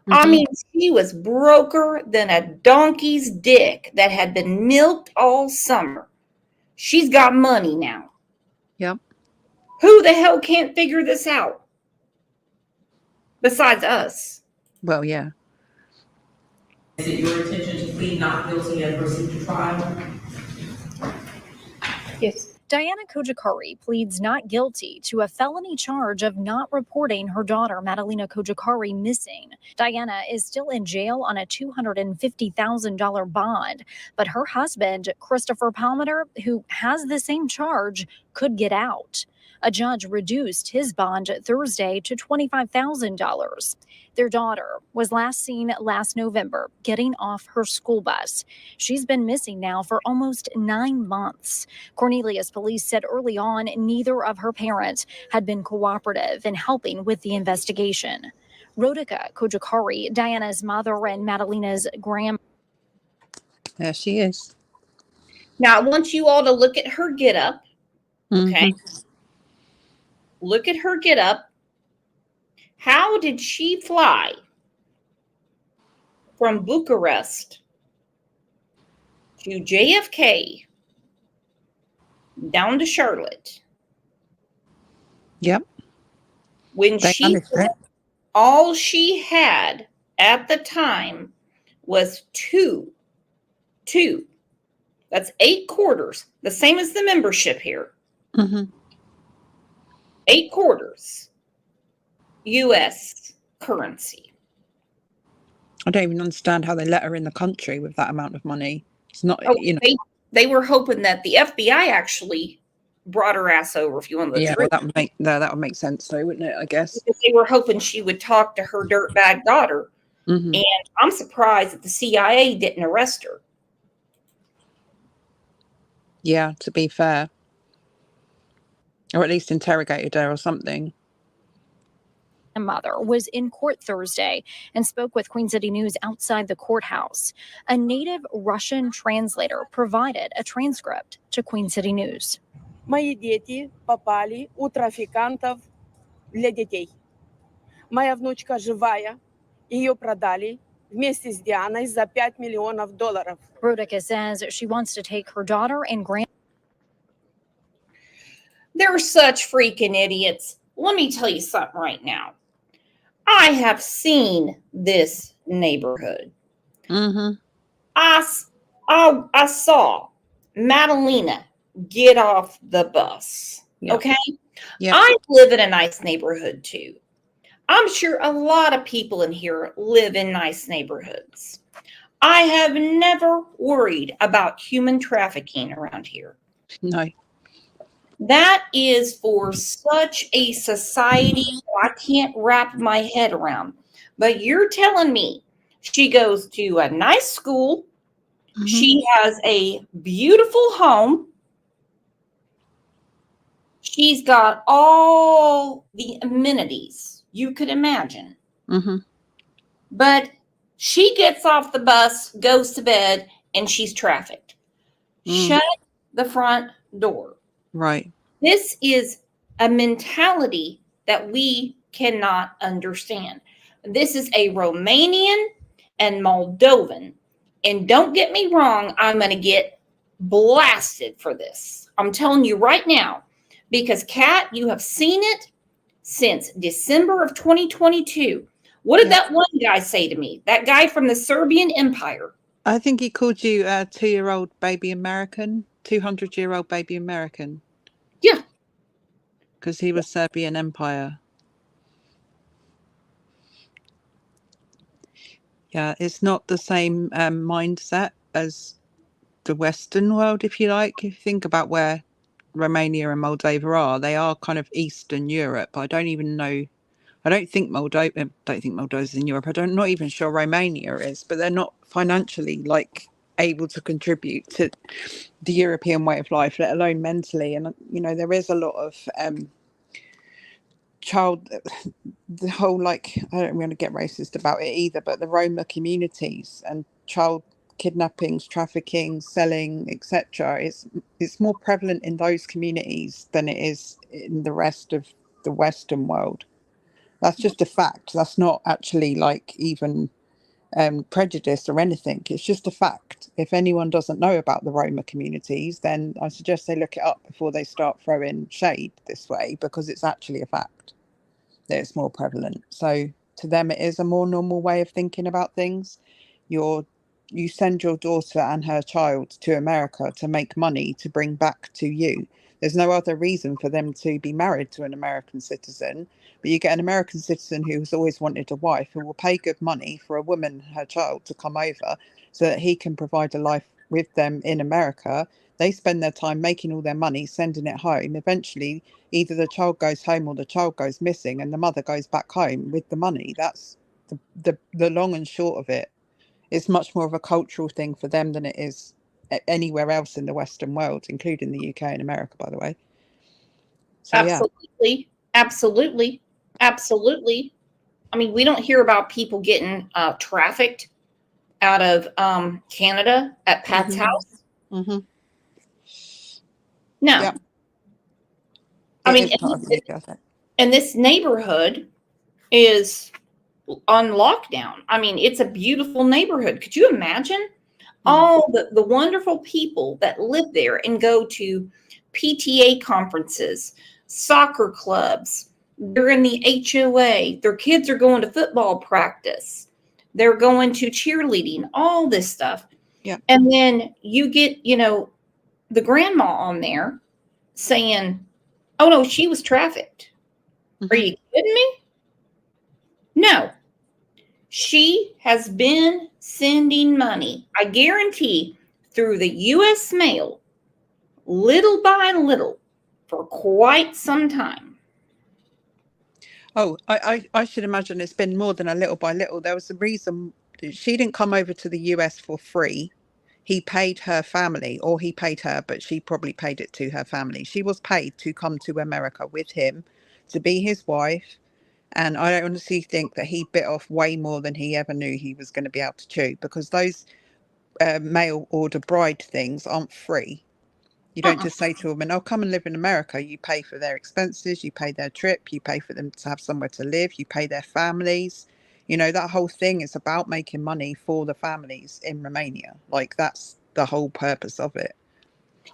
I mean, she was broker than a donkey's dick that had been milked all summer. She's got money now. Yep. Who the hell can't figure this out? Besides us. Well, yeah. Is it your intention to plead not guilty and proceed to trial? Yes. Diana Cojarari pleads not guilty to a felony charge of not reporting her daughter, Madalina Cojarari, missing. Diana is still in jail on a $250,000 bond, but her husband, Christopher Palmater, who has the same charge, could get out. A judge reduced his bond Thursday to $25,000. Their daughter was last seen last November getting off her school bus. She's been missing now for almost 9 months. Cornelius police said early on neither of her parents had been cooperative in helping with the investigation. Rodica Cojarari, Diana's mother and Madalina's grandmother. There she is. Now, I want you all to look at her get up. Okay. Look at her get up. How did she fly from Bucharest to JFK down to Charlotte? Yep. When all she had at the time was two. That's 8 quarters, the same as the membership here. 8 quarters U.S. currency. I don't even understand how they let her in the country with that amount of money. It's not, They were hoping that the FBI actually brought her ass over, if you want to. Yeah, well, that would make sense, though, wouldn't it? I guess because they were hoping she would talk to her dirtbag daughter, and I'm surprised that the CIA didn't arrest her. Yeah, to be fair, or at least interrogated her or something. Mother was in court Thursday and spoke with Queen City News outside the courthouse. A native Russian translator provided a transcript to Queen City News. Мои дети попали у трафикантов для детей. Моя внучка живая, ее продали вместе с Дианой за $5 million. Rodica says she wants to take her daughter and They're such freaking idiots. Let me tell you something right now. I have seen this neighborhood. I saw Madalina get off the bus. Okay? I live in a nice neighborhood too. I'm sure a lot of people in here live in nice neighborhoods. I have never worried about human trafficking around here. No. That is for such a society I can't wrap my head around. But you're telling me she goes to a nice school, she has a beautiful home, she's got all the amenities you could imagine. But she gets off the bus, goes to bed, and she's trafficked. Shut the front door. Right. This is a mentality that we cannot understand. This is a Romanian and Moldovan. And don't get me wrong, I'm going to get blasted for this. I'm telling you right now, because Kat, you have seen it since December of 2022. What did that one guy say to me? That guy from the Serbian Empire. I think he called you a 2-year-old baby American, 200-year-old baby American. Yeah. Because he was Serbian Empire. Yeah, it's not the same mindset as the Western world, if you like. If you think about where Romania and Moldova are, they are kind of Eastern Europe. I don't even know. I don't think Moldova's in Europe. I'm not even sure Romania is, but they're not financially like able to contribute to the European way of life, let alone mentally. And you know, there is a lot of the whole, like, I don't want to get racist about it either, but the Roma communities and child kidnappings, trafficking, selling, etc. It's more prevalent in those communities than it is in the rest of the Western world. That's just a fact. That's not actually like even prejudice or anything. It's just a fact. If anyone doesn't know about the Roma communities, then I suggest they look it up before they start throwing shade this way, because it's actually a fact that it's more prevalent. So to them, it is a more normal way of thinking about things. You send your daughter and her child to America to make money to bring back to you. There's no other reason for them to be married to an American citizen, but you get an American citizen who's always wanted a wife who will pay good money for a woman, her child, to come over so that he can provide a life with them in America. They spend their time making all their money, sending it home. Eventually, either the child goes home or the child goes missing and the mother goes back home with the money. That's the long and short of it. It's much more of a cultural thing for them than it is anywhere else in the Western world, including the UK and America, by the way. So, absolutely. Absolutely. Absolutely. I mean, we don't hear about people getting trafficked out of Canada at Pat's house. No. Yep. I mean, and this neighborhood is on lockdown. I mean, it's a beautiful neighborhood. Could you imagine all the wonderful people that live there and go to PTA conferences, soccer clubs? They're in the HOA. Their kids are going to football practice. They're going to cheerleading, all this stuff. Yeah. And then you get, the grandma on there saying, oh, no, she was trafficked. Are you kidding me? No. She has been sending money, I guarantee, through the U.S. mail, little by little, for quite some time. Oh, I should imagine it's been more than a little by little. There was a reason she didn't come over to the US for free. He paid her family, or he paid her, but she probably paid it to her family. She was paid to come to America with him, to be his wife. And I honestly think that he bit off way more than he ever knew he was going to be able to chew, because those mail order bride things aren't free. You don't just say to a woman, oh, come and live in America. You pay for their expenses, you pay their trip, you pay for them to have somewhere to live, you pay their families. That whole thing is about making money for the families in Romania. Like, that's the whole purpose of it.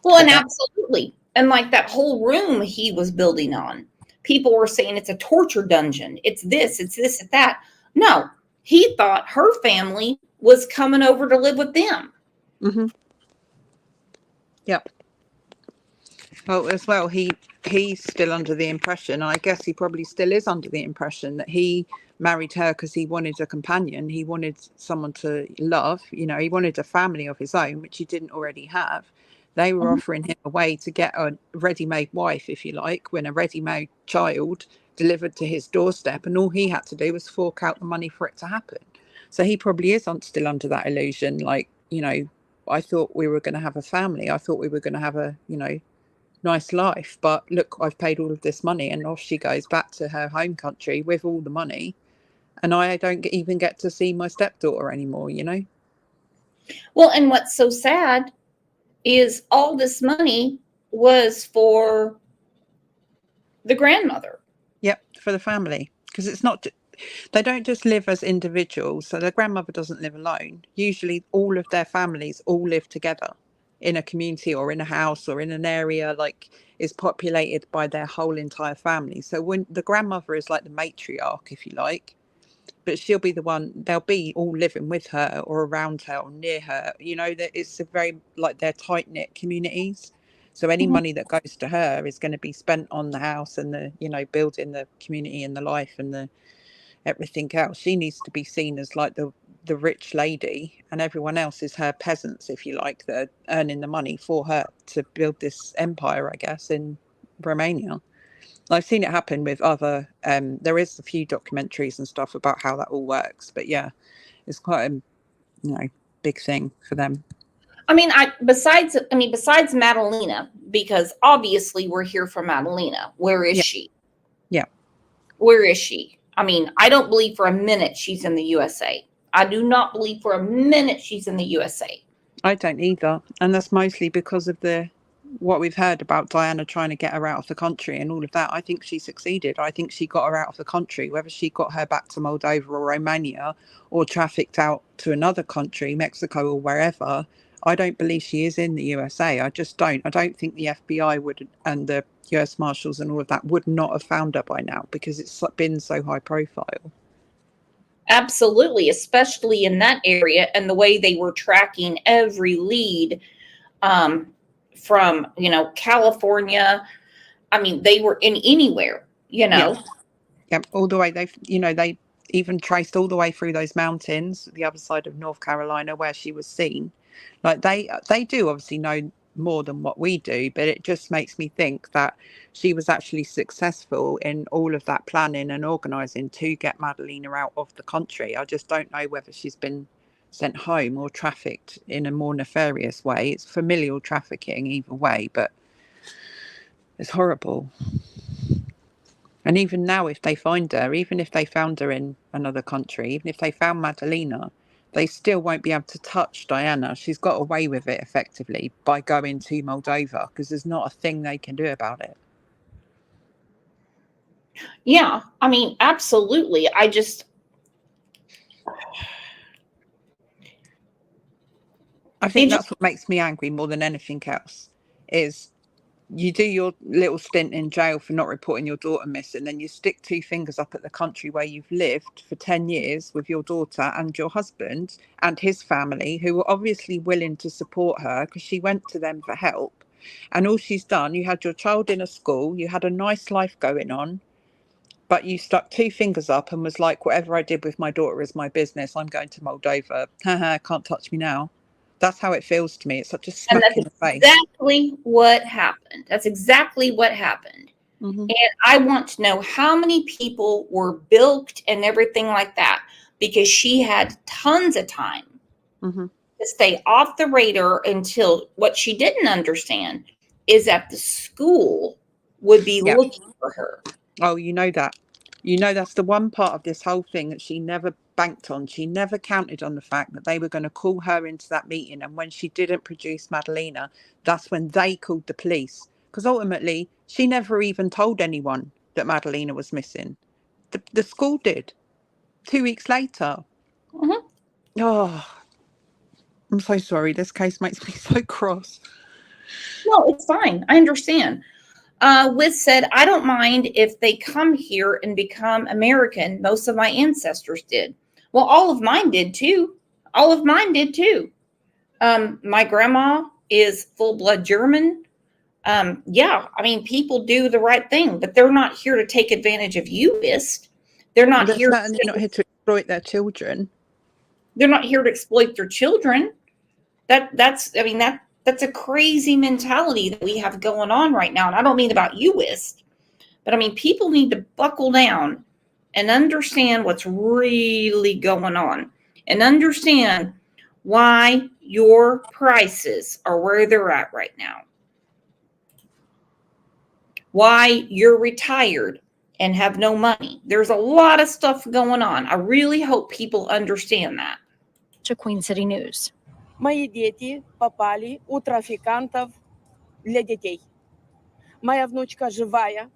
Well, and absolutely. And like that whole room he was building on, people were saying it's a torture dungeon. It's this, it's that. No, he thought her family was coming over to live with them. Yep. Well, as well, he's still under the impression, I guess he probably still is under the impression, that he married her because he wanted a companion. He wanted someone to love. You know, he wanted a family of his own, which he didn't already have. They were offering him a way to get a ready-made wife, if you like, when a ready-made child delivered to his doorstep, and all he had to do was fork out the money for it to happen. So he probably is still under that illusion. Like, you know, I thought we were going to have a family. I thought we were going to have a, you know, nice life. But look, I've paid all of this money, and off she goes back to her home country with all the money. And I don't even get to see my stepdaughter anymore, you know? Well, and what's so sad is all this money was for the grandmother. Yep, for the family. Because it's not, they don't just live as individuals. So their grandmother doesn't live alone. Usually all of their families all live together in a community or in a house or in an area like is populated by their whole entire family. So when the grandmother is like the matriarch, if you like, but she'll be the one, they'll be all living with her or around her or near her, you know, that it's a very like they're tight-knit communities. So any money that goes to her is going to be spent on the house and the, you know, building the community and the life and the everything else. She needs to be seen as like the rich lady, and everyone else is her peasants, if you like, that are earning the money for her to build this empire, I guess, in Romania. I've seen it happen with other, there is a few documentaries and stuff about how that all works, but yeah, it's quite a, you know, big thing for them. I mean, besides Madalina, because obviously we're here for Madalina. Where is she? Yeah. Where is she? I mean, I don't believe for a minute she's in the USA. I do not believe for a minute she's in the USA. I don't either. And that's mostly because of what we've heard about Diana trying to get her out of the country and all of that. I think she succeeded. I think she got her out of the country, whether she got her back to Moldova or Romania or trafficked out to another country, Mexico or wherever. I don't believe she is in the USA. I just don't. I don't think the FBI would, and the US Marshals and all of that would not have found her by now because it's been so high profile. Absolutely, especially in that area and the way they were tracking every lead from, you know, California. I mean, they were in anywhere, you know. Yep, all the way. They even traced all the way through those mountains, the other side of North Carolina, where she was seen. Like they do obviously know more than what we do, but it just makes me think that she was actually successful in all of that planning and organizing to get Madalina out of the country. I just don't know whether she's been sent home or trafficked in a more nefarious way. It's familial trafficking either way, but it's horrible. And even now, if they find her, even if they found her in another country, even if they found Madalina, they still won't be able to touch Diana. She's got away with it effectively by going to Moldova because there's not a thing they can do about it. Yeah, I mean, absolutely. I think that's what makes me angry more than anything else is you do your little stint in jail for not reporting your daughter missing, then you stick two fingers up at the country where you've lived for 10 years with your daughter and your husband and his family, who were obviously willing to support her because she went to them for help. And all she's done, you had your child in a school, you had a nice life going on, but you stuck two fingers up and was like, whatever I did with my daughter is my business. I'm going to Moldova. Can't touch me now. That's how it feels to me. It's such a smack in the face. Exactly what happened. That's exactly what happened. Mm-hmm. And I want to know how many people were bilked and everything like that because she had tons of time to stay off the radar until what she didn't understand is that the school would be looking for her. Oh, you know that. You know, that's the one part of this whole thing that she never banked on. She never counted on the fact that they were going to call her into that meeting. And when she didn't produce Madalina, that's when they called the police. Because ultimately, she never even told anyone that Madalina was missing. The school did 2 weeks later. Mm-hmm. Oh, I'm so sorry. This case makes me so cross. No, it's fine. I understand. Liz said, I don't mind if they come here and become American. Most of my ancestors did. Well, all of mine did too. My grandma is full-blood German. Yeah, I mean, people do the right thing, but they're not here to take advantage of you, Mist. They're not They're here. certainly not here to exploit their children. They're not here to exploit their children. That's a crazy mentality that we have going on right now. And I don't mean about you, Wist, but I mean people need to buckle down and understand what's really going on and understand why your prices are where they're at right now. Why you're retired and have no money. There's a lot of stuff going on. I really hope people understand that. To Queen City News. Мои дети попали у трафикантов для детей. Моя внучка живая,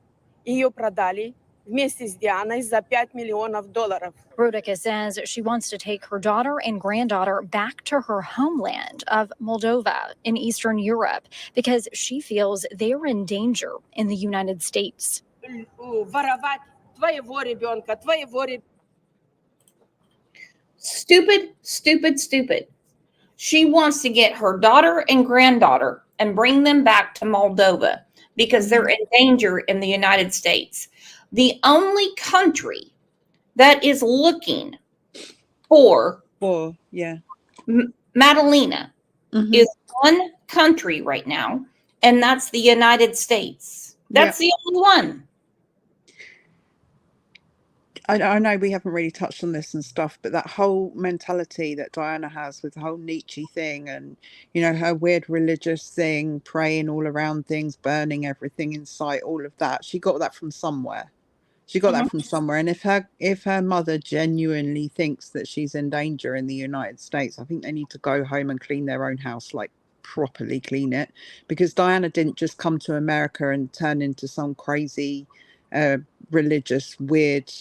ее продали вместе с Дианой за $5 миллионов. Rodica says she wants to take her daughter and granddaughter back to her homeland of Moldova in Eastern Europe because she feels they're in danger in the United States. Воровать твоего ребенка, твоего ребенка. Stupid. She wants to get her daughter and granddaughter and bring them back to Moldova because they're in danger in the United States. The only country that is looking for Madalina is one country right now, and that's the United States. That's the only one. I know we haven't really touched on this and stuff, but that whole mentality that Diana has with the whole Nietzsche thing and, you know, her weird religious thing, praying all around things, burning everything in sight, all of that, she got that from somewhere. And if her mother genuinely thinks that she's in danger in the United States, I think they need to go home and clean their own house, like properly clean it, because Diana didn't just come to America and turn into some crazy religious, weird,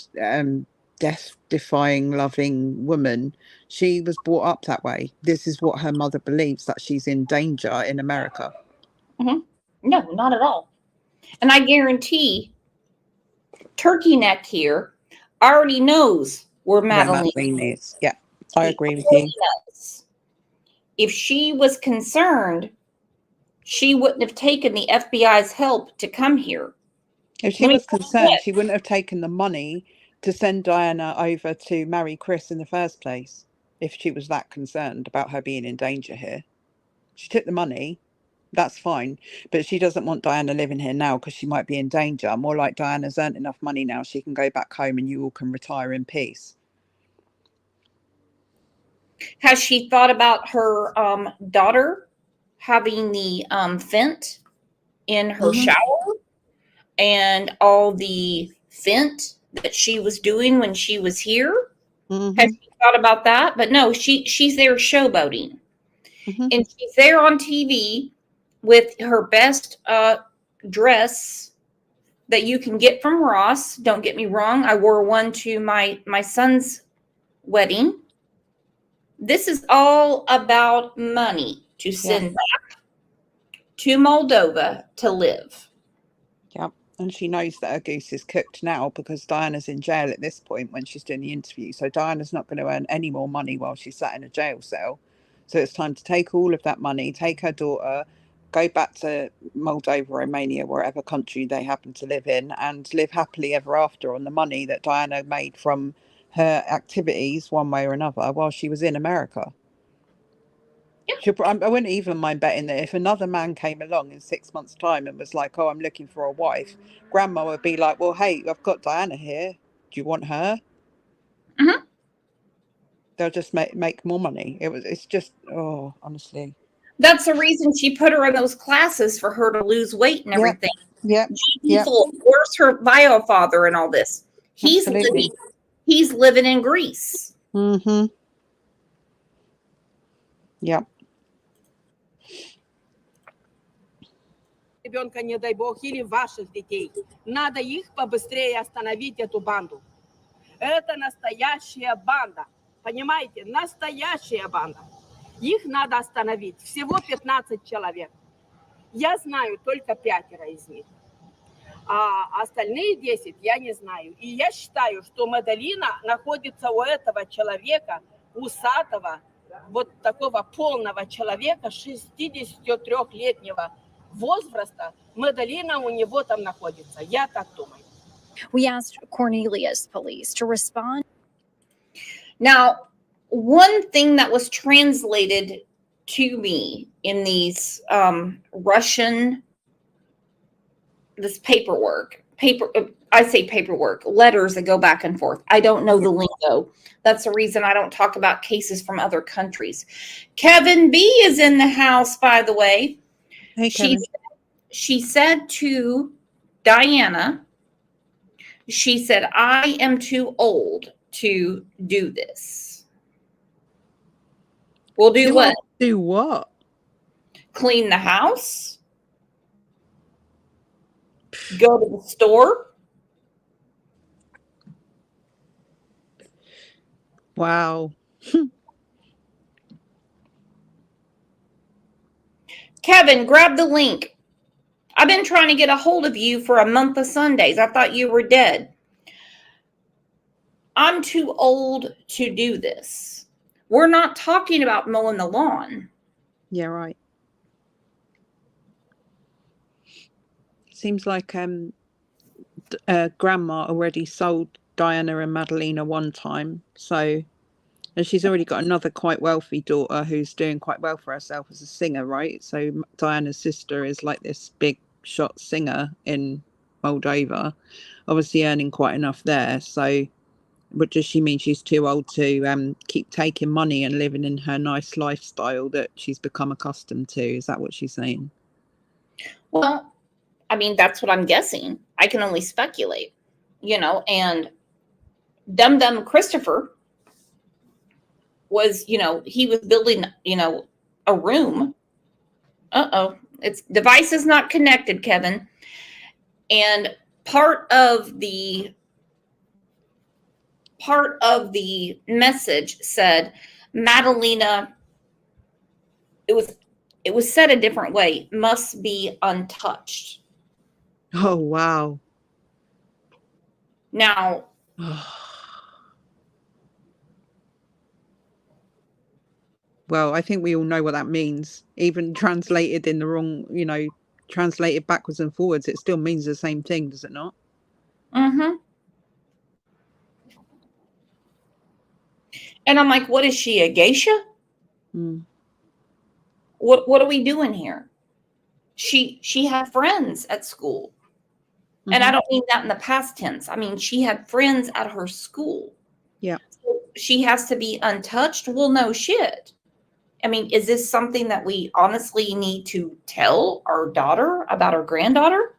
death-defying, loving woman. She was brought up that way. This is what her mother believes, that she's in danger in America. No, not at all. And I guarantee Turkey Neck here already knows where Madalina is. Yeah, I agree with you. If she was concerned, she wouldn't have taken the FBI's help to come here. If she was concerned, she wouldn't have taken the money to send Diana over to marry Chris in the first place. If she was that concerned about her being in danger here, she took the money. That's fine, but she doesn't want Diana living here now because she might be in danger. More like Diana's earned enough money now, she can go back home and you all can retire in peace. Has she thought about her daughter having the fent in her shower and all the fent that she was doing when she was here? Has she thought about that? But no, she's there showboating. And she's there on TV with her best dress that you can get from Ross. Don't get me wrong. I wore one to my son's wedding. This is all about money to send back to Moldova to live. Yep. And she knows that her goose is cooked now because Diana's in jail at this point when she's doing the interview. So Diana's not going to earn any more money while she's sat in a jail cell. So it's time to take all of that money, take her daughter, go back to Moldova, Romania, wherever country they happen to live in, and live happily ever after on the money that Diana made from her activities one way or another while she was in America. I wouldn't even mind betting that if another man came along in 6 months' time and was like, oh, I'm looking for a wife, Grandma would be like, well, hey, I've got Diana here. Do you want her? They'll just make more money. It's just, honestly. That's the reason she put her in those classes for her to lose weight and everything. Where's her bio father and all this? He's living in Greece. Yep. Ребенка, не дай бог, или ваших детей. Надо их побыстрее остановить, эту банду. Это настоящая банда. Понимаете? Настоящая банда. Их надо остановить. Всего 15 человек. Я знаю только 5 из них. А остальные 10 я не знаю. И я считаю, что Мадалина находится у этого человека, усатого, вот такого полного человека, 63-летнего возраста. Мадалина у него там находится. Я так думаю. We asked Cornelius police to respond. Now, one thing that was translated to me in these Russian, this letters that go back and forth. I don't know the lingo. That's the reason I don't talk about cases from other countries. Kevin B is in the house, by the way. Hey, Kevin. She said to Diana, she said, I am too old to do this. We'll do what? Do what? Clean the house? Go to the store? Wow. Kevin, grab the link. I've been trying to get a hold of you for a month of Sundays. I thought you were dead. I'm too old to do this. We're not talking about mowing the lawn. Yeah, right. Seems like Grandma already sold Diana and Madalina one time. So, and she's already got another quite wealthy daughter who's doing quite well for herself as a singer, right? So Diana's sister is like this big shot singer in Moldova, obviously earning quite enough there. So what does she mean? She's too old to keep taking money and living in her nice lifestyle that she's become accustomed to. Is that what she's saying? Well, I mean, that's what I'm guessing. I can only speculate, and Dum Dum Christopher was, he was building, a room. Its device is not connected, Kevin. And part of the message said, Madalina, it was said a different way, must be untouched. Oh, wow. Now, well, I think we all know what that means. Even translated in the wrong, translated backwards and forwards, it still means the same thing, does it not? mm-hmm. And I'm like, what is she, a geisha? What are we doing here? She had friends at school. Mm-hmm. And I don't mean that in the past tense. I mean, she had friends at her school. Yeah. So she has to be untouched? Well, no shit. I mean, is this something that we honestly need to tell our daughter about our granddaughter?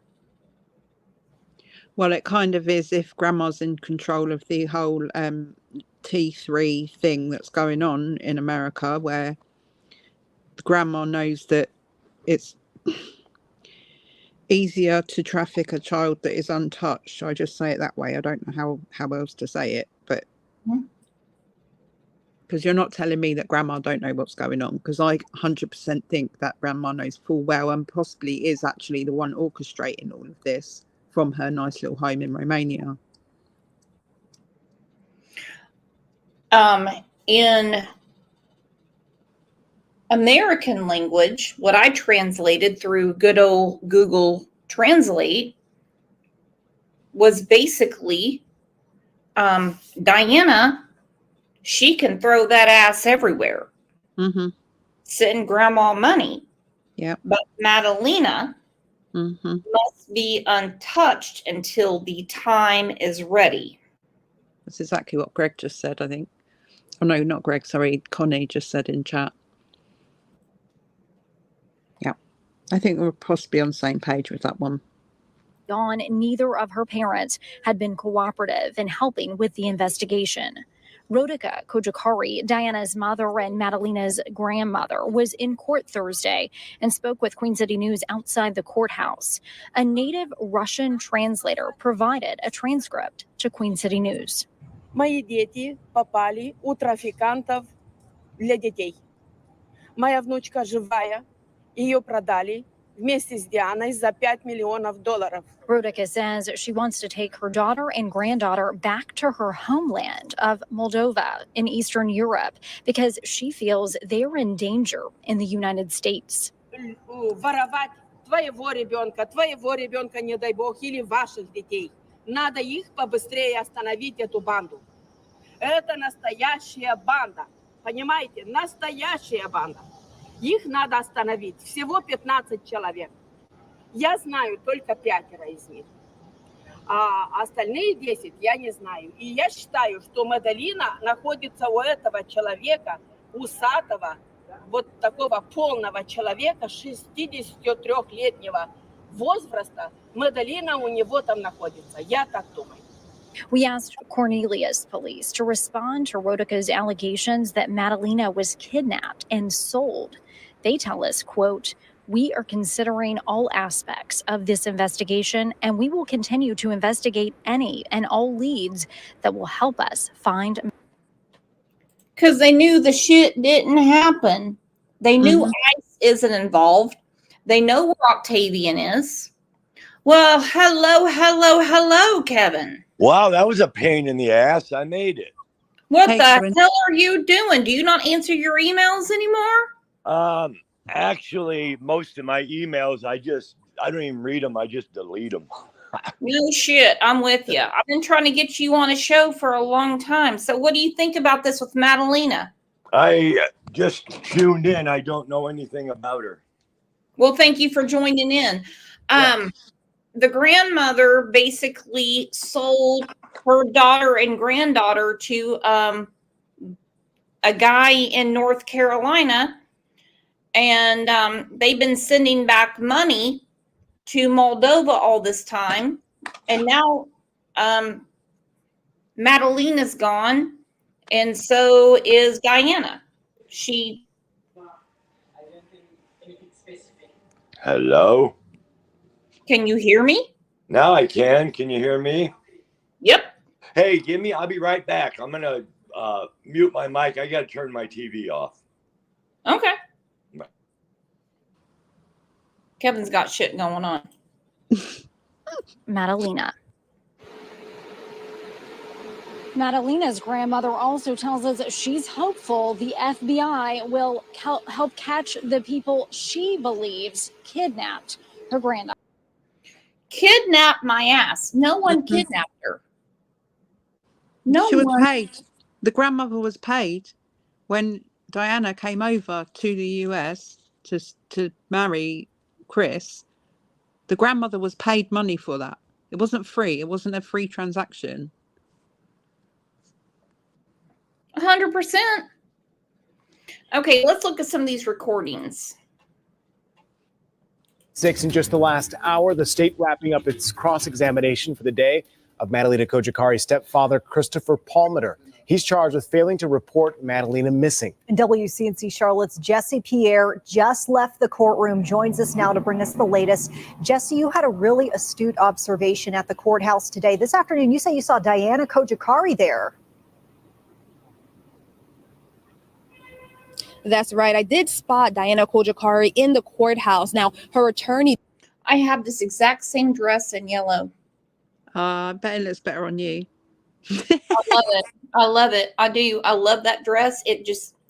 Well, it kind of is if Grandma's in control of the whole T3 thing that's going on in America, where Grandma knows that it's easier to traffic a child that is untouched. I just say it that way. I don't know how else to say it, but because you're not telling me that Grandma don't know what's going on, because I 100% think that Grandma knows full well and possibly is actually the one orchestrating all of this from her nice little home in Romania. In American language, what I translated through good old Google Translate was basically Diana, she can throw that ass everywhere. Mm-hmm. Send Grandma money. Yeah. But Madalina must be untouched until the time is ready. That's exactly what Greg just said, I think. Oh, no, not Greg. Sorry, Connie just said in chat. Yeah. I think we're possibly on the same page with that one. Neither of her parents had been cooperative in helping with the investigation. Rodica Cojarari, Diana's mother and Madalina's grandmother, was in court Thursday and spoke with Queen City News outside the courthouse. A native Russian translator provided a transcript to Queen City News. Мои дети попали у трафикантов для детей. Моя внучка живая, ее продали вместе с Дианой за $5 million. Rodica says she wants to take her daughter and granddaughter back to her homeland of Moldova in Eastern Europe because she feels they're in danger in the United States. Воровать твоего ребенка, не дай бог, или ваших детей. Надо их побыстрее остановить, эту банду. Это настоящая банда. Понимаете? Настоящая банда. Их надо остановить. Всего 15 человек. Я знаю только 5 из них. А остальные 10 я не знаю. И я считаю, что Мадалина находится у этого человека, усатого, вот такого полного человека, 63-летнего возраста. Мадалина у него там находится. Я так думаю. We asked Cornelius police to respond to Rodica's allegations that Madalina was kidnapped and sold. They tell us, quote, "We are considering all aspects of this investigation, and we will continue to investigate any and all leads that will help us find." Because they knew the shit didn't happen. They knew ICE isn't involved. They know where Octavian is. Well, hello, Kevin. Wow, that was a pain in the ass. I made it. What Hey, the Kevin. hell are you doing? Do you not answer your emails anymore? Actually, most of my emails, I don't even read them. I just delete them. No shit. I'm with you. I've been trying to get you on a show for a long time. So what do you think about this with Madalina? I just tuned in. I don't know anything about her. Well, thank you for joining in. The grandmother basically sold her daughter and granddaughter to a guy in North Carolina, and they've been sending back money to Moldova all this time, and now Madalina's gone, and so is Diana. Hello? Can you hear me? Now I can. Can you hear me? Yep. Hey, I'll be right back. I'm going to mute my mic. I got to turn my TV off. Okay. Kevin's got shit going on. Madalina. Madalina's grandmother also tells us she's hopeful the FBI will help catch the people she believes kidnapped her granddaughter. Kidnapped my ass. No one kidnapped her. She was paid. The grandmother was paid when Diana came over to the US to marry Chris. The grandmother was paid money for that. It wasn't free. It wasn't a free transaction. 100%. Okay, let's look at some of these recordings. 6 in just the last hour, the state wrapping up its cross-examination for the day of Madalina Cojarari's stepfather, Christopher Palmer. He's charged with failing to report Madalina missing. And WCNC Charlotte's Jesse Pierre just left the courtroom, joins us now to bring us the latest. Jesse, you had a really astute observation at the courthouse today. This afternoon, you say you saw Diana Cojarari there. That's right. I did spot Diana Cojarari in the courthouse. Now, her attorney. I have this exact same dress in yellow. I bet it looks better on you. I love it. I love it. I do. I love that dress.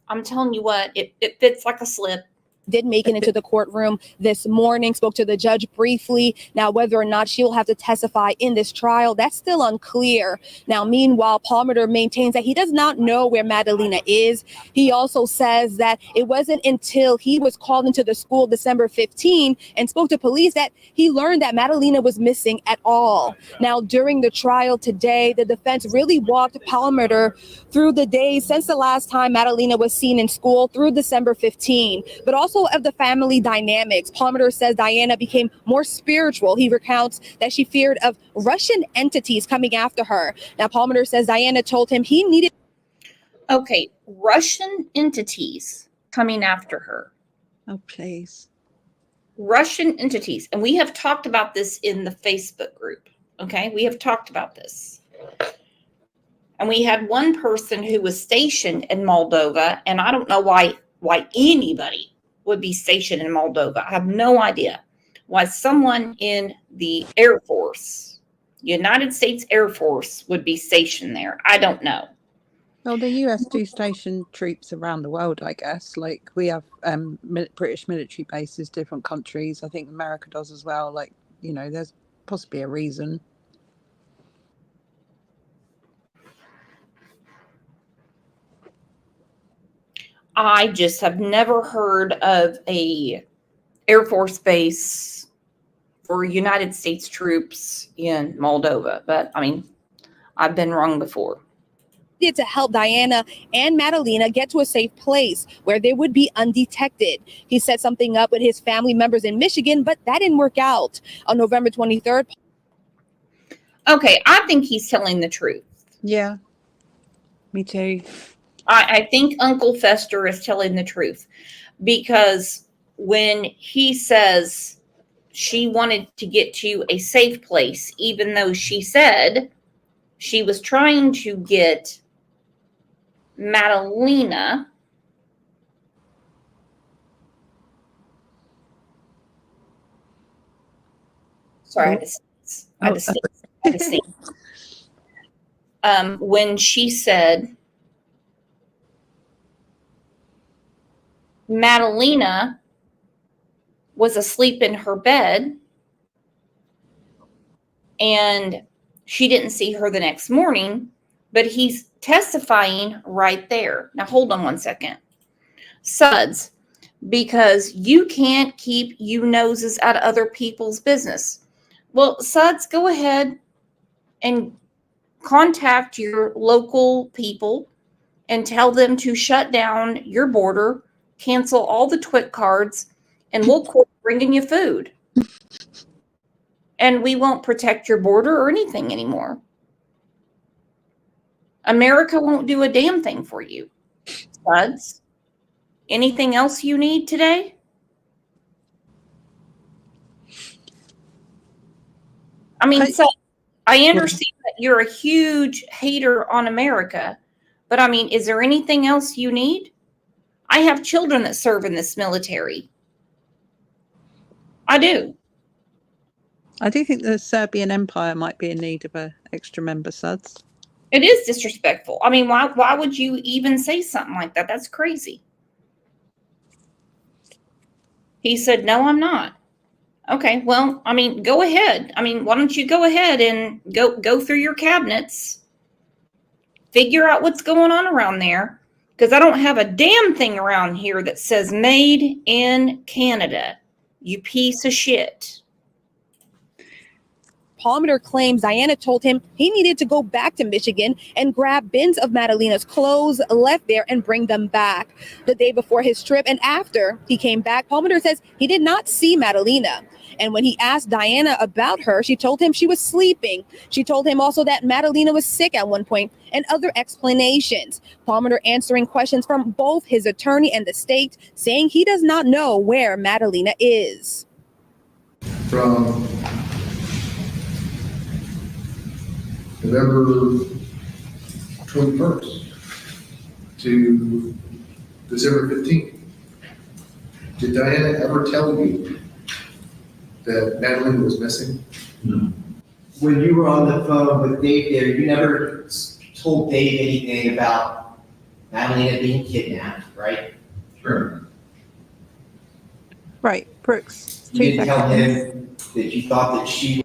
I'm telling you what, it fits like a slip. Did make it into the courtroom this morning, spoke to the judge briefly. Now, whether or not she will have to testify in this trial, that's still unclear. Now, meanwhile, Palmer maintains that he does not know where Madalina is. He also says that it wasn't until he was called into the school December 15 and spoke to police that he learned that Madalina was missing at all. Now, during the trial today, the defense really walked Palmer through the days since the last time Madalina was seen in school through December 15, but also of the family dynamics. Palmer says Diana became more spiritual. He recounts that she feared of Russian entities coming after her. Now, Palmer says Diana told him he needed. Okay, Russian entities coming after her. Oh, please. Russian entities. And we have talked about this in the Facebook group. Okay, we have talked about this. And we had one person who was stationed in Moldova, and I don't know why anybody would be stationed in Moldova. I have no idea why someone in the Air Force, United States Air Force, would be stationed there. I don't know. Well, the US do station troops around the world, I guess. Like, we have British military bases, different countries. I think America does as well. Like, there's possibly a reason. I just have never heard of a Air Force base for United States troops in Moldova. But I mean, I've been wrong before. To help Diana and Madalina get to a safe place where they would be undetected. He set something up with his family members in Michigan, but that didn't work out. On November 23rd. Okay, I think he's telling the truth. Yeah, me too. I think Uncle Fester is telling the truth, because when he says she wanted to get to a safe place, even though she said she was trying to get Madalina. Sorry, I had to sneeze. When she said Madalina was asleep in her bed and she didn't see her the next morning, but he's testifying right there. Now, hold on one second. Suds, because you can't keep you noses out of other people's business. Well, Suds, go ahead and contact your local people and tell them to shut down your border, cancel all the TWIC cards, and we'll quit bringing you food. And we won't protect your border or anything anymore. America won't do a damn thing for you. Suds, anything else you need today? I mean, so I understand that you're a huge hater on America, but I mean, is there anything else you need? I have children that serve in this military. I do. I do think the Serbian Empire might be in need of an extra member, Suds. It is disrespectful. I mean, why would you even say something like that? That's crazy. He said, no, I'm not. Okay, well, I mean, go ahead. I mean, why don't you go ahead and go through your cabinets, figure out what's going on around there, because I don't have a damn thing around here that says made in Canada, you piece of shit. Palmer claims Diana told him he needed to go back to Michigan and grab bins of Madalina's clothes left there and bring them back. The day before his trip and after he came back, Palmer says he did not see Madalina. And when he asked Diana about her, she told him she was sleeping. She told him also that Madalina was sick at one point and other explanations. Palmer answering questions from both his attorney and the state, saying he does not know where Madalina is. From November 21st to December 15th. Did Diana ever tell you that Madalina was missing? No. When you were on the phone with Dave there, you never told Dave anything about Madalina being kidnapped, right? Sure. Right, Brooks. You didn't tell him that you thought that she...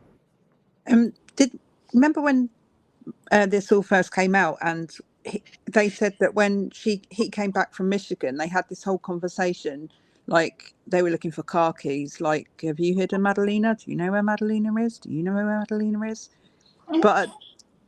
Remember when this all first came out, and they said that when he came back from Michigan, they had this whole conversation, like they were looking for car keys, like, have you hidden Madalina? Do you know where Madalina is? Do you know where Madalina is? But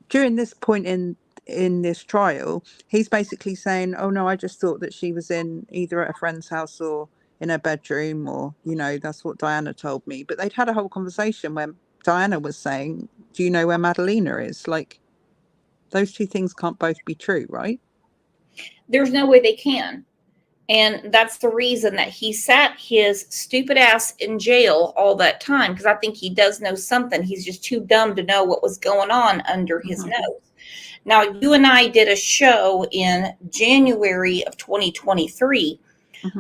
during this point in this trial, he's basically saying, oh no, I just thought that she was in either at a friend's house or in her bedroom, or, you know, that's what Diana told me. But they'd had a whole conversation where Diana was saying, do you know where Madalina is? Like, those two things can't both be true, right? There's no way they can. And that's the reason that he sat his stupid ass in jail all that time, because I think he does know something. He's just too dumb to know what was going on under his nose. Now, you and I did a show in January of 2023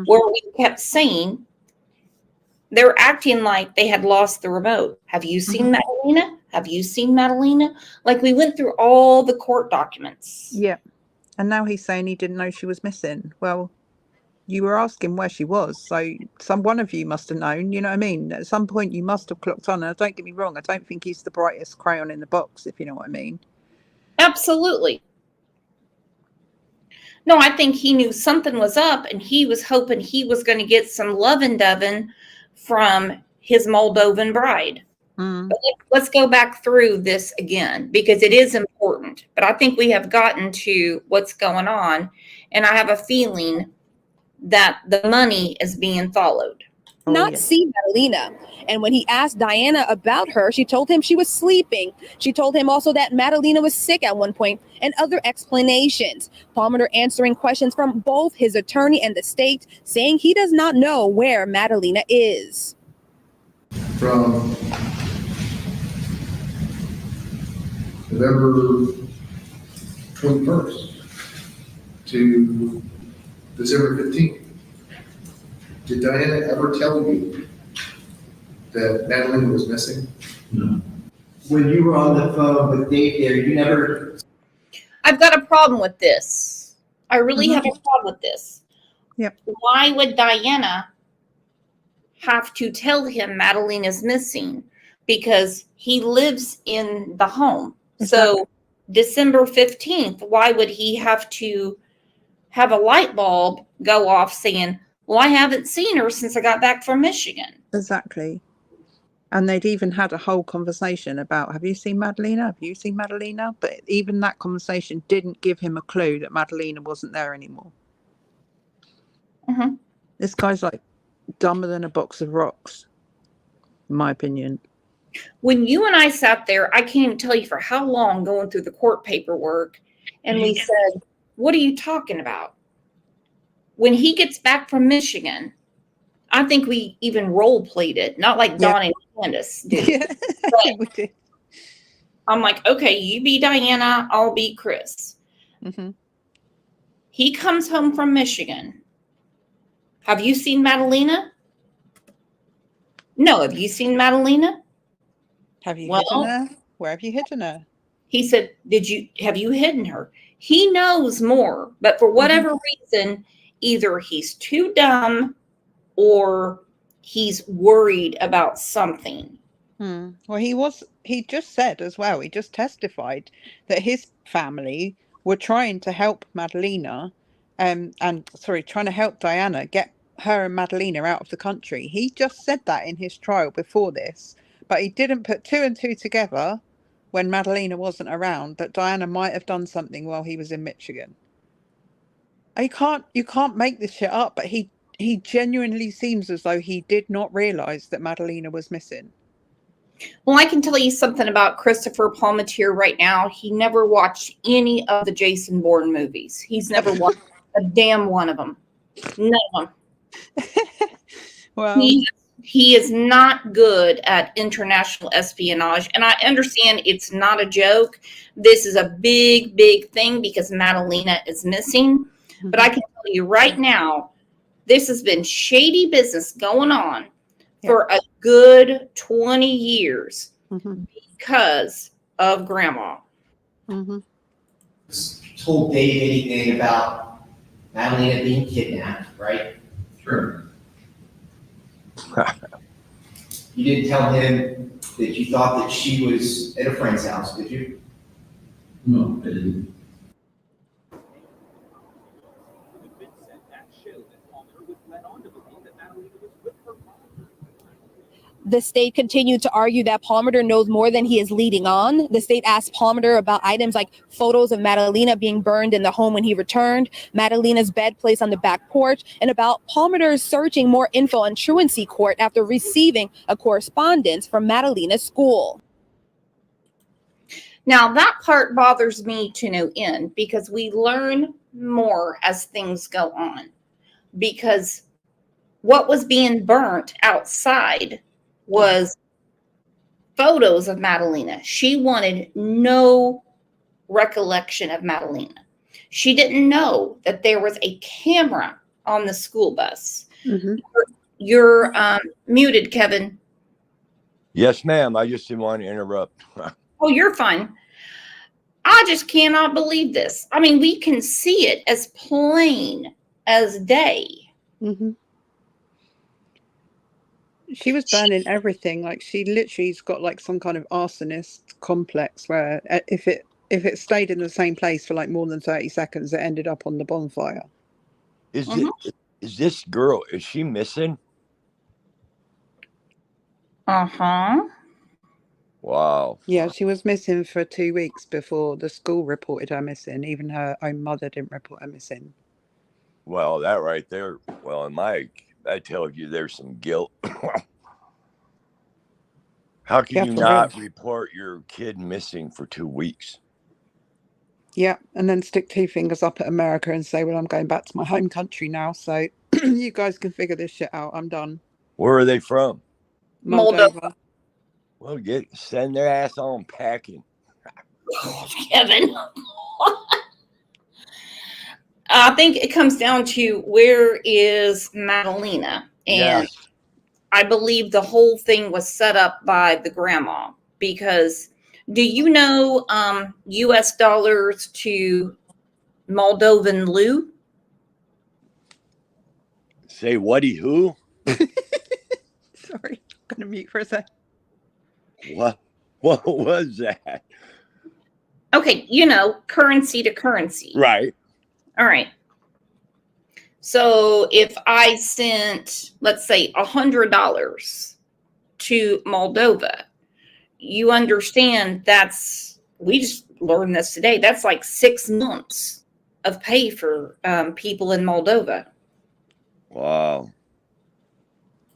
where we kept saying they're acting like they had lost the remote. Have you seen Madalina? Have you seen Madalina? Like, we went through all the court documents. Yeah. And now he's saying he didn't know she was missing. Well, you were asking where she was, so one of you must have known, you know what I mean? At some point you must have clocked on. And don't get me wrong, I don't think he's the brightest crayon in the box, if you know what I mean. Absolutely. No, I think he knew something was up, and he was hoping he was going to get some lovin' from his Moldovan bride. But let's go back through this again, because it is important. But I think we have gotten to what's going on, and I have a feeling that the money is being followed. Not see Madalina. And when he asked Diana about her, she told him she was sleeping. She told him also that Madalina was sick at one point, and other explanations. Palmer answering questions from both his attorney and the state, saying he does not know where Madalina is. From November 21st to December 15th. Did Diana ever tell you that Madalina was missing? No. When you were on the phone with Dave there, you never... I've got a problem with this. I really have a problem with this. Yep. Why would Diana have to tell him Madalina is missing? Because he lives in the home. Exactly. So December 15th, why would he have to have a light bulb go off saying, well, I haven't seen her since I got back from Michigan? Exactly. And they'd even had a whole conversation about, have you seen Madalina? Have you seen Madalina? But even that conversation didn't give him a clue that Madalina wasn't there anymore. Mm-hmm. This guy's like dumber than a box of rocks, in my opinion. When you and I sat there, I can't even tell you for how long going through the court paperwork, and we said, what are you talking about? When he gets back from Michigan, I think we even role played it, not like Dawn and Candace did. Yeah, But we did. I'm like, okay, you be Diana, I'll be Chris. Mm-hmm. He comes home from Michigan. Have you seen Madalina? No. Have you seen Madalina? Have you hidden her? Where have you hidden her? He said, have you hidden her? He knows more, but for whatever reason, either he's too dumb or he's worried about something. Well, he just said as well, he just testified that his family were trying to help Madalina, trying to help Diana get her and Madalina out of the country. He just said that in his trial before this, but he didn't put two and two together when Madalina wasn't around, that Diana might have done something while he was in Michigan. You can't make this shit up, but he genuinely seems as though he did not realize that Madalina was missing. Well, I can tell you something about Christopher Palmatier right now. He never watched any of the Jason Bourne movies. He's never watched a damn one of them. None of them. Well, he is not good at international espionage. And I understand it's not a joke. This is a big, big thing because Madalina is missing. But I can tell you right now, this has been shady business going on for a good 20 years because of Grandma. Told Dave anything about Madalina being kidnapped, right? Sure. You didn't tell him that you thought that she was at a friend's house, did you? No, I didn't. The state continued to argue that Palmer knows more than he is leading on. The state asked Palmer about items like photos of Madalina being burned in the home when he returned, Madalina's bed placed on the back porch, and about Palmer searching more info on truancy court after receiving a correspondence from Madalina's school. Now, that part bothers me to no end because we learn more as things go on. Because what was being burnt outside was photos of Madalina. She wanted no recollection of Madalina. She didn't know that there was a camera on the school bus. You're muted, Kevin. Yes, ma'am. I just didn't want to interrupt. Oh, you're fine. I just cannot believe this. I mean, we can see it as plain as day. She was burning everything. Like, she literally's got like some kind of arsonist complex where if it if it stayed in the same place for like more than 30 seconds, it ended up on the bonfire. Is this girl, is she missing? Uh-huh. Wow. Yeah, she was missing for 2 weeks before the school reported her missing. Even her own mother didn't report her missing. Well, that right there, well, that tells you there's some guilt. How can Yeah, you for not real. report your kid missing for 2 weeks? Yeah, and then stick two fingers up at America and say, well, I'm going back to my home country now, so you guys can figure this shit out. I'm done. Where are they from? Moldova. Well, send their ass on packing. Kevin. I think it comes down to where is Madalina? And Yes. I believe the whole thing was set up by the grandma, because do you know US dollars to Moldovan leu? Say whatty who? Sorry, I'm going to mute for a sec. What was that? Okay, currency to currency. Right. All right. So if I sent, let's say, $100 to Moldova, you understand we just learned this today, that's like 6 months of pay for people in Moldova. Wow.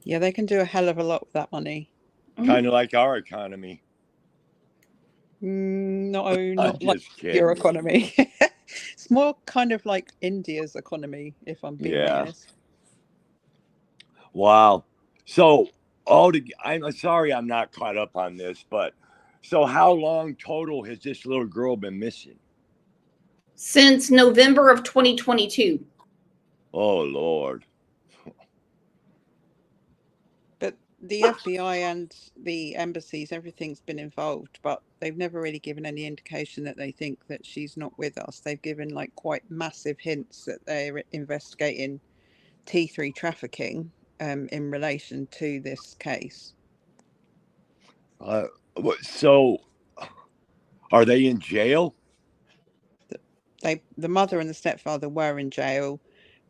Yeah, they can do a hell of a lot with that money. Kind of like our economy. No, not like kidding. your economy. It's more kind of like India's economy, if I'm being honest. Wow. So, I'm sorry I'm not caught up on this, but so how long total has this little girl been missing? Since November of 2022. Oh, Lord. But the FBI and the embassies, everything's been involved, but they've never really given any indication that they think that she's not with us. They've given like quite massive hints that they're investigating T3 trafficking in relation to this case. So, are they in jail? The mother and the stepfather were in jail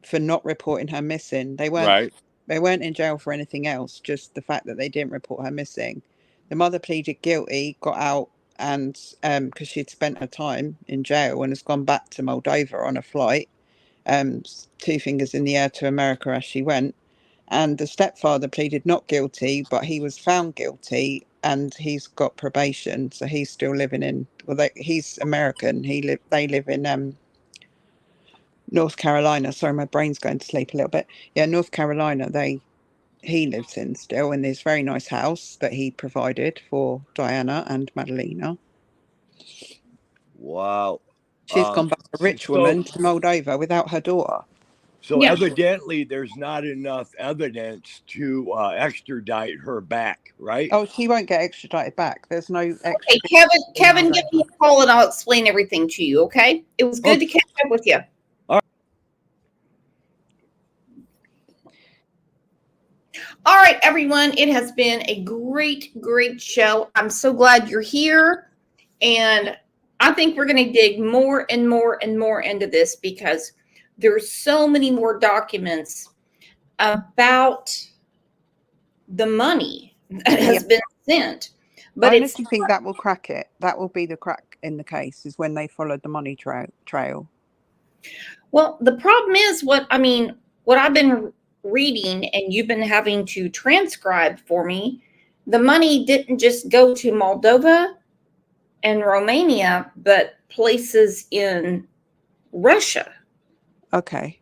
for not reporting her missing. They weren't. Right. They weren't in jail for anything else, just the fact that they didn't report her missing. The mother pleaded guilty, got out, and because she'd spent her time in jail and has gone back to Moldova on a flight, 2 fingers in the air to America as she went. And the stepfather pleaded not guilty, but he was found guilty and he's got probation, so he's still living in. Well, he's American. They live in North Carolina. Sorry, my brain's going to sleep a little bit. Yeah, North Carolina. He lives in still in this very nice house that he provided for Diana and Madalina. Wow. She's gone back a rich woman to Moldova without her daughter. So evidently there's not enough evidence to extradite her back, right? Oh, she won't get extradited back. There's no Okay, Kevin, give me a call and I'll explain everything to you, okay? It was good to catch up with you. All right, everyone. It has been a great, great show. I'm so glad you're here. And I think we're going to dig more and more and more into this because there's so many more documents about the money that has been sent. But I honestly think that will crack it. That will be the crack in the case, is when they followed the money trail. Well, the problem is what I've been reading and you've been having to transcribe for me, the money didn't just go to Moldova and Romania, but places in Russia. Okay.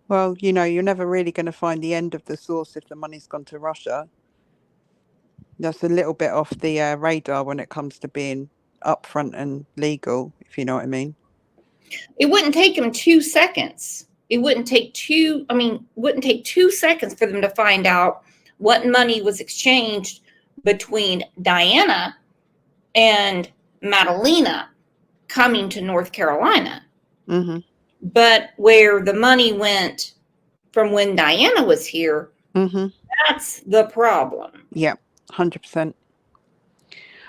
Well, you're never really going to find the end of the source if the money's gone to Russia. That's a little bit off the radar when it comes to being upfront and legal, if you know what I mean. It wouldn't take them 2 seconds. It wouldn't take 2 seconds for them to find out what money was exchanged between Diana and Madalina coming to North Carolina. Mm-hmm. But where the money went from when Diana was here, that's the problem. Yeah, 100%.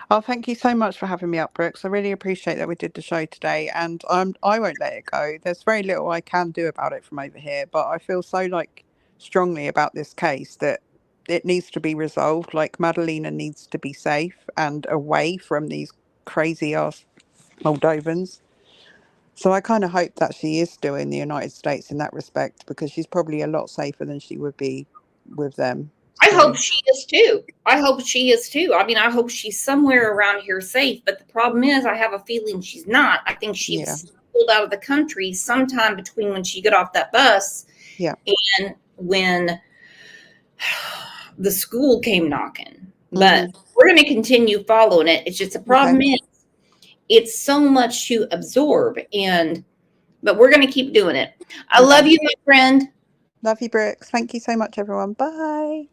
Oh, thank you so much for having me up, Brooks. I really appreciate that we did the show today, and I won't let it go. There's very little I can do about it from over here, but I feel so strongly about this case that it needs to be resolved. Like, Madalina needs to be safe and away from these crazy ass Moldovans. So I kind of hope that she is still in the United States in that respect, because she's probably a lot safer than she would be with them. I So, hope she is too. I hope she is too. I mean, I hope she's somewhere around here safe. But the problem is, I have a feeling she's not. I think she yeah, was pulled out of the country sometime between when she got off that bus yeah. and when the school came knocking. But Hmm. we're going to continue following it. It's just the problem Okay. is, it's so much to absorb, but we're going to keep doing it. I love Okay. you, my friend. Love you, Brooks. Thank you so much, everyone. Bye.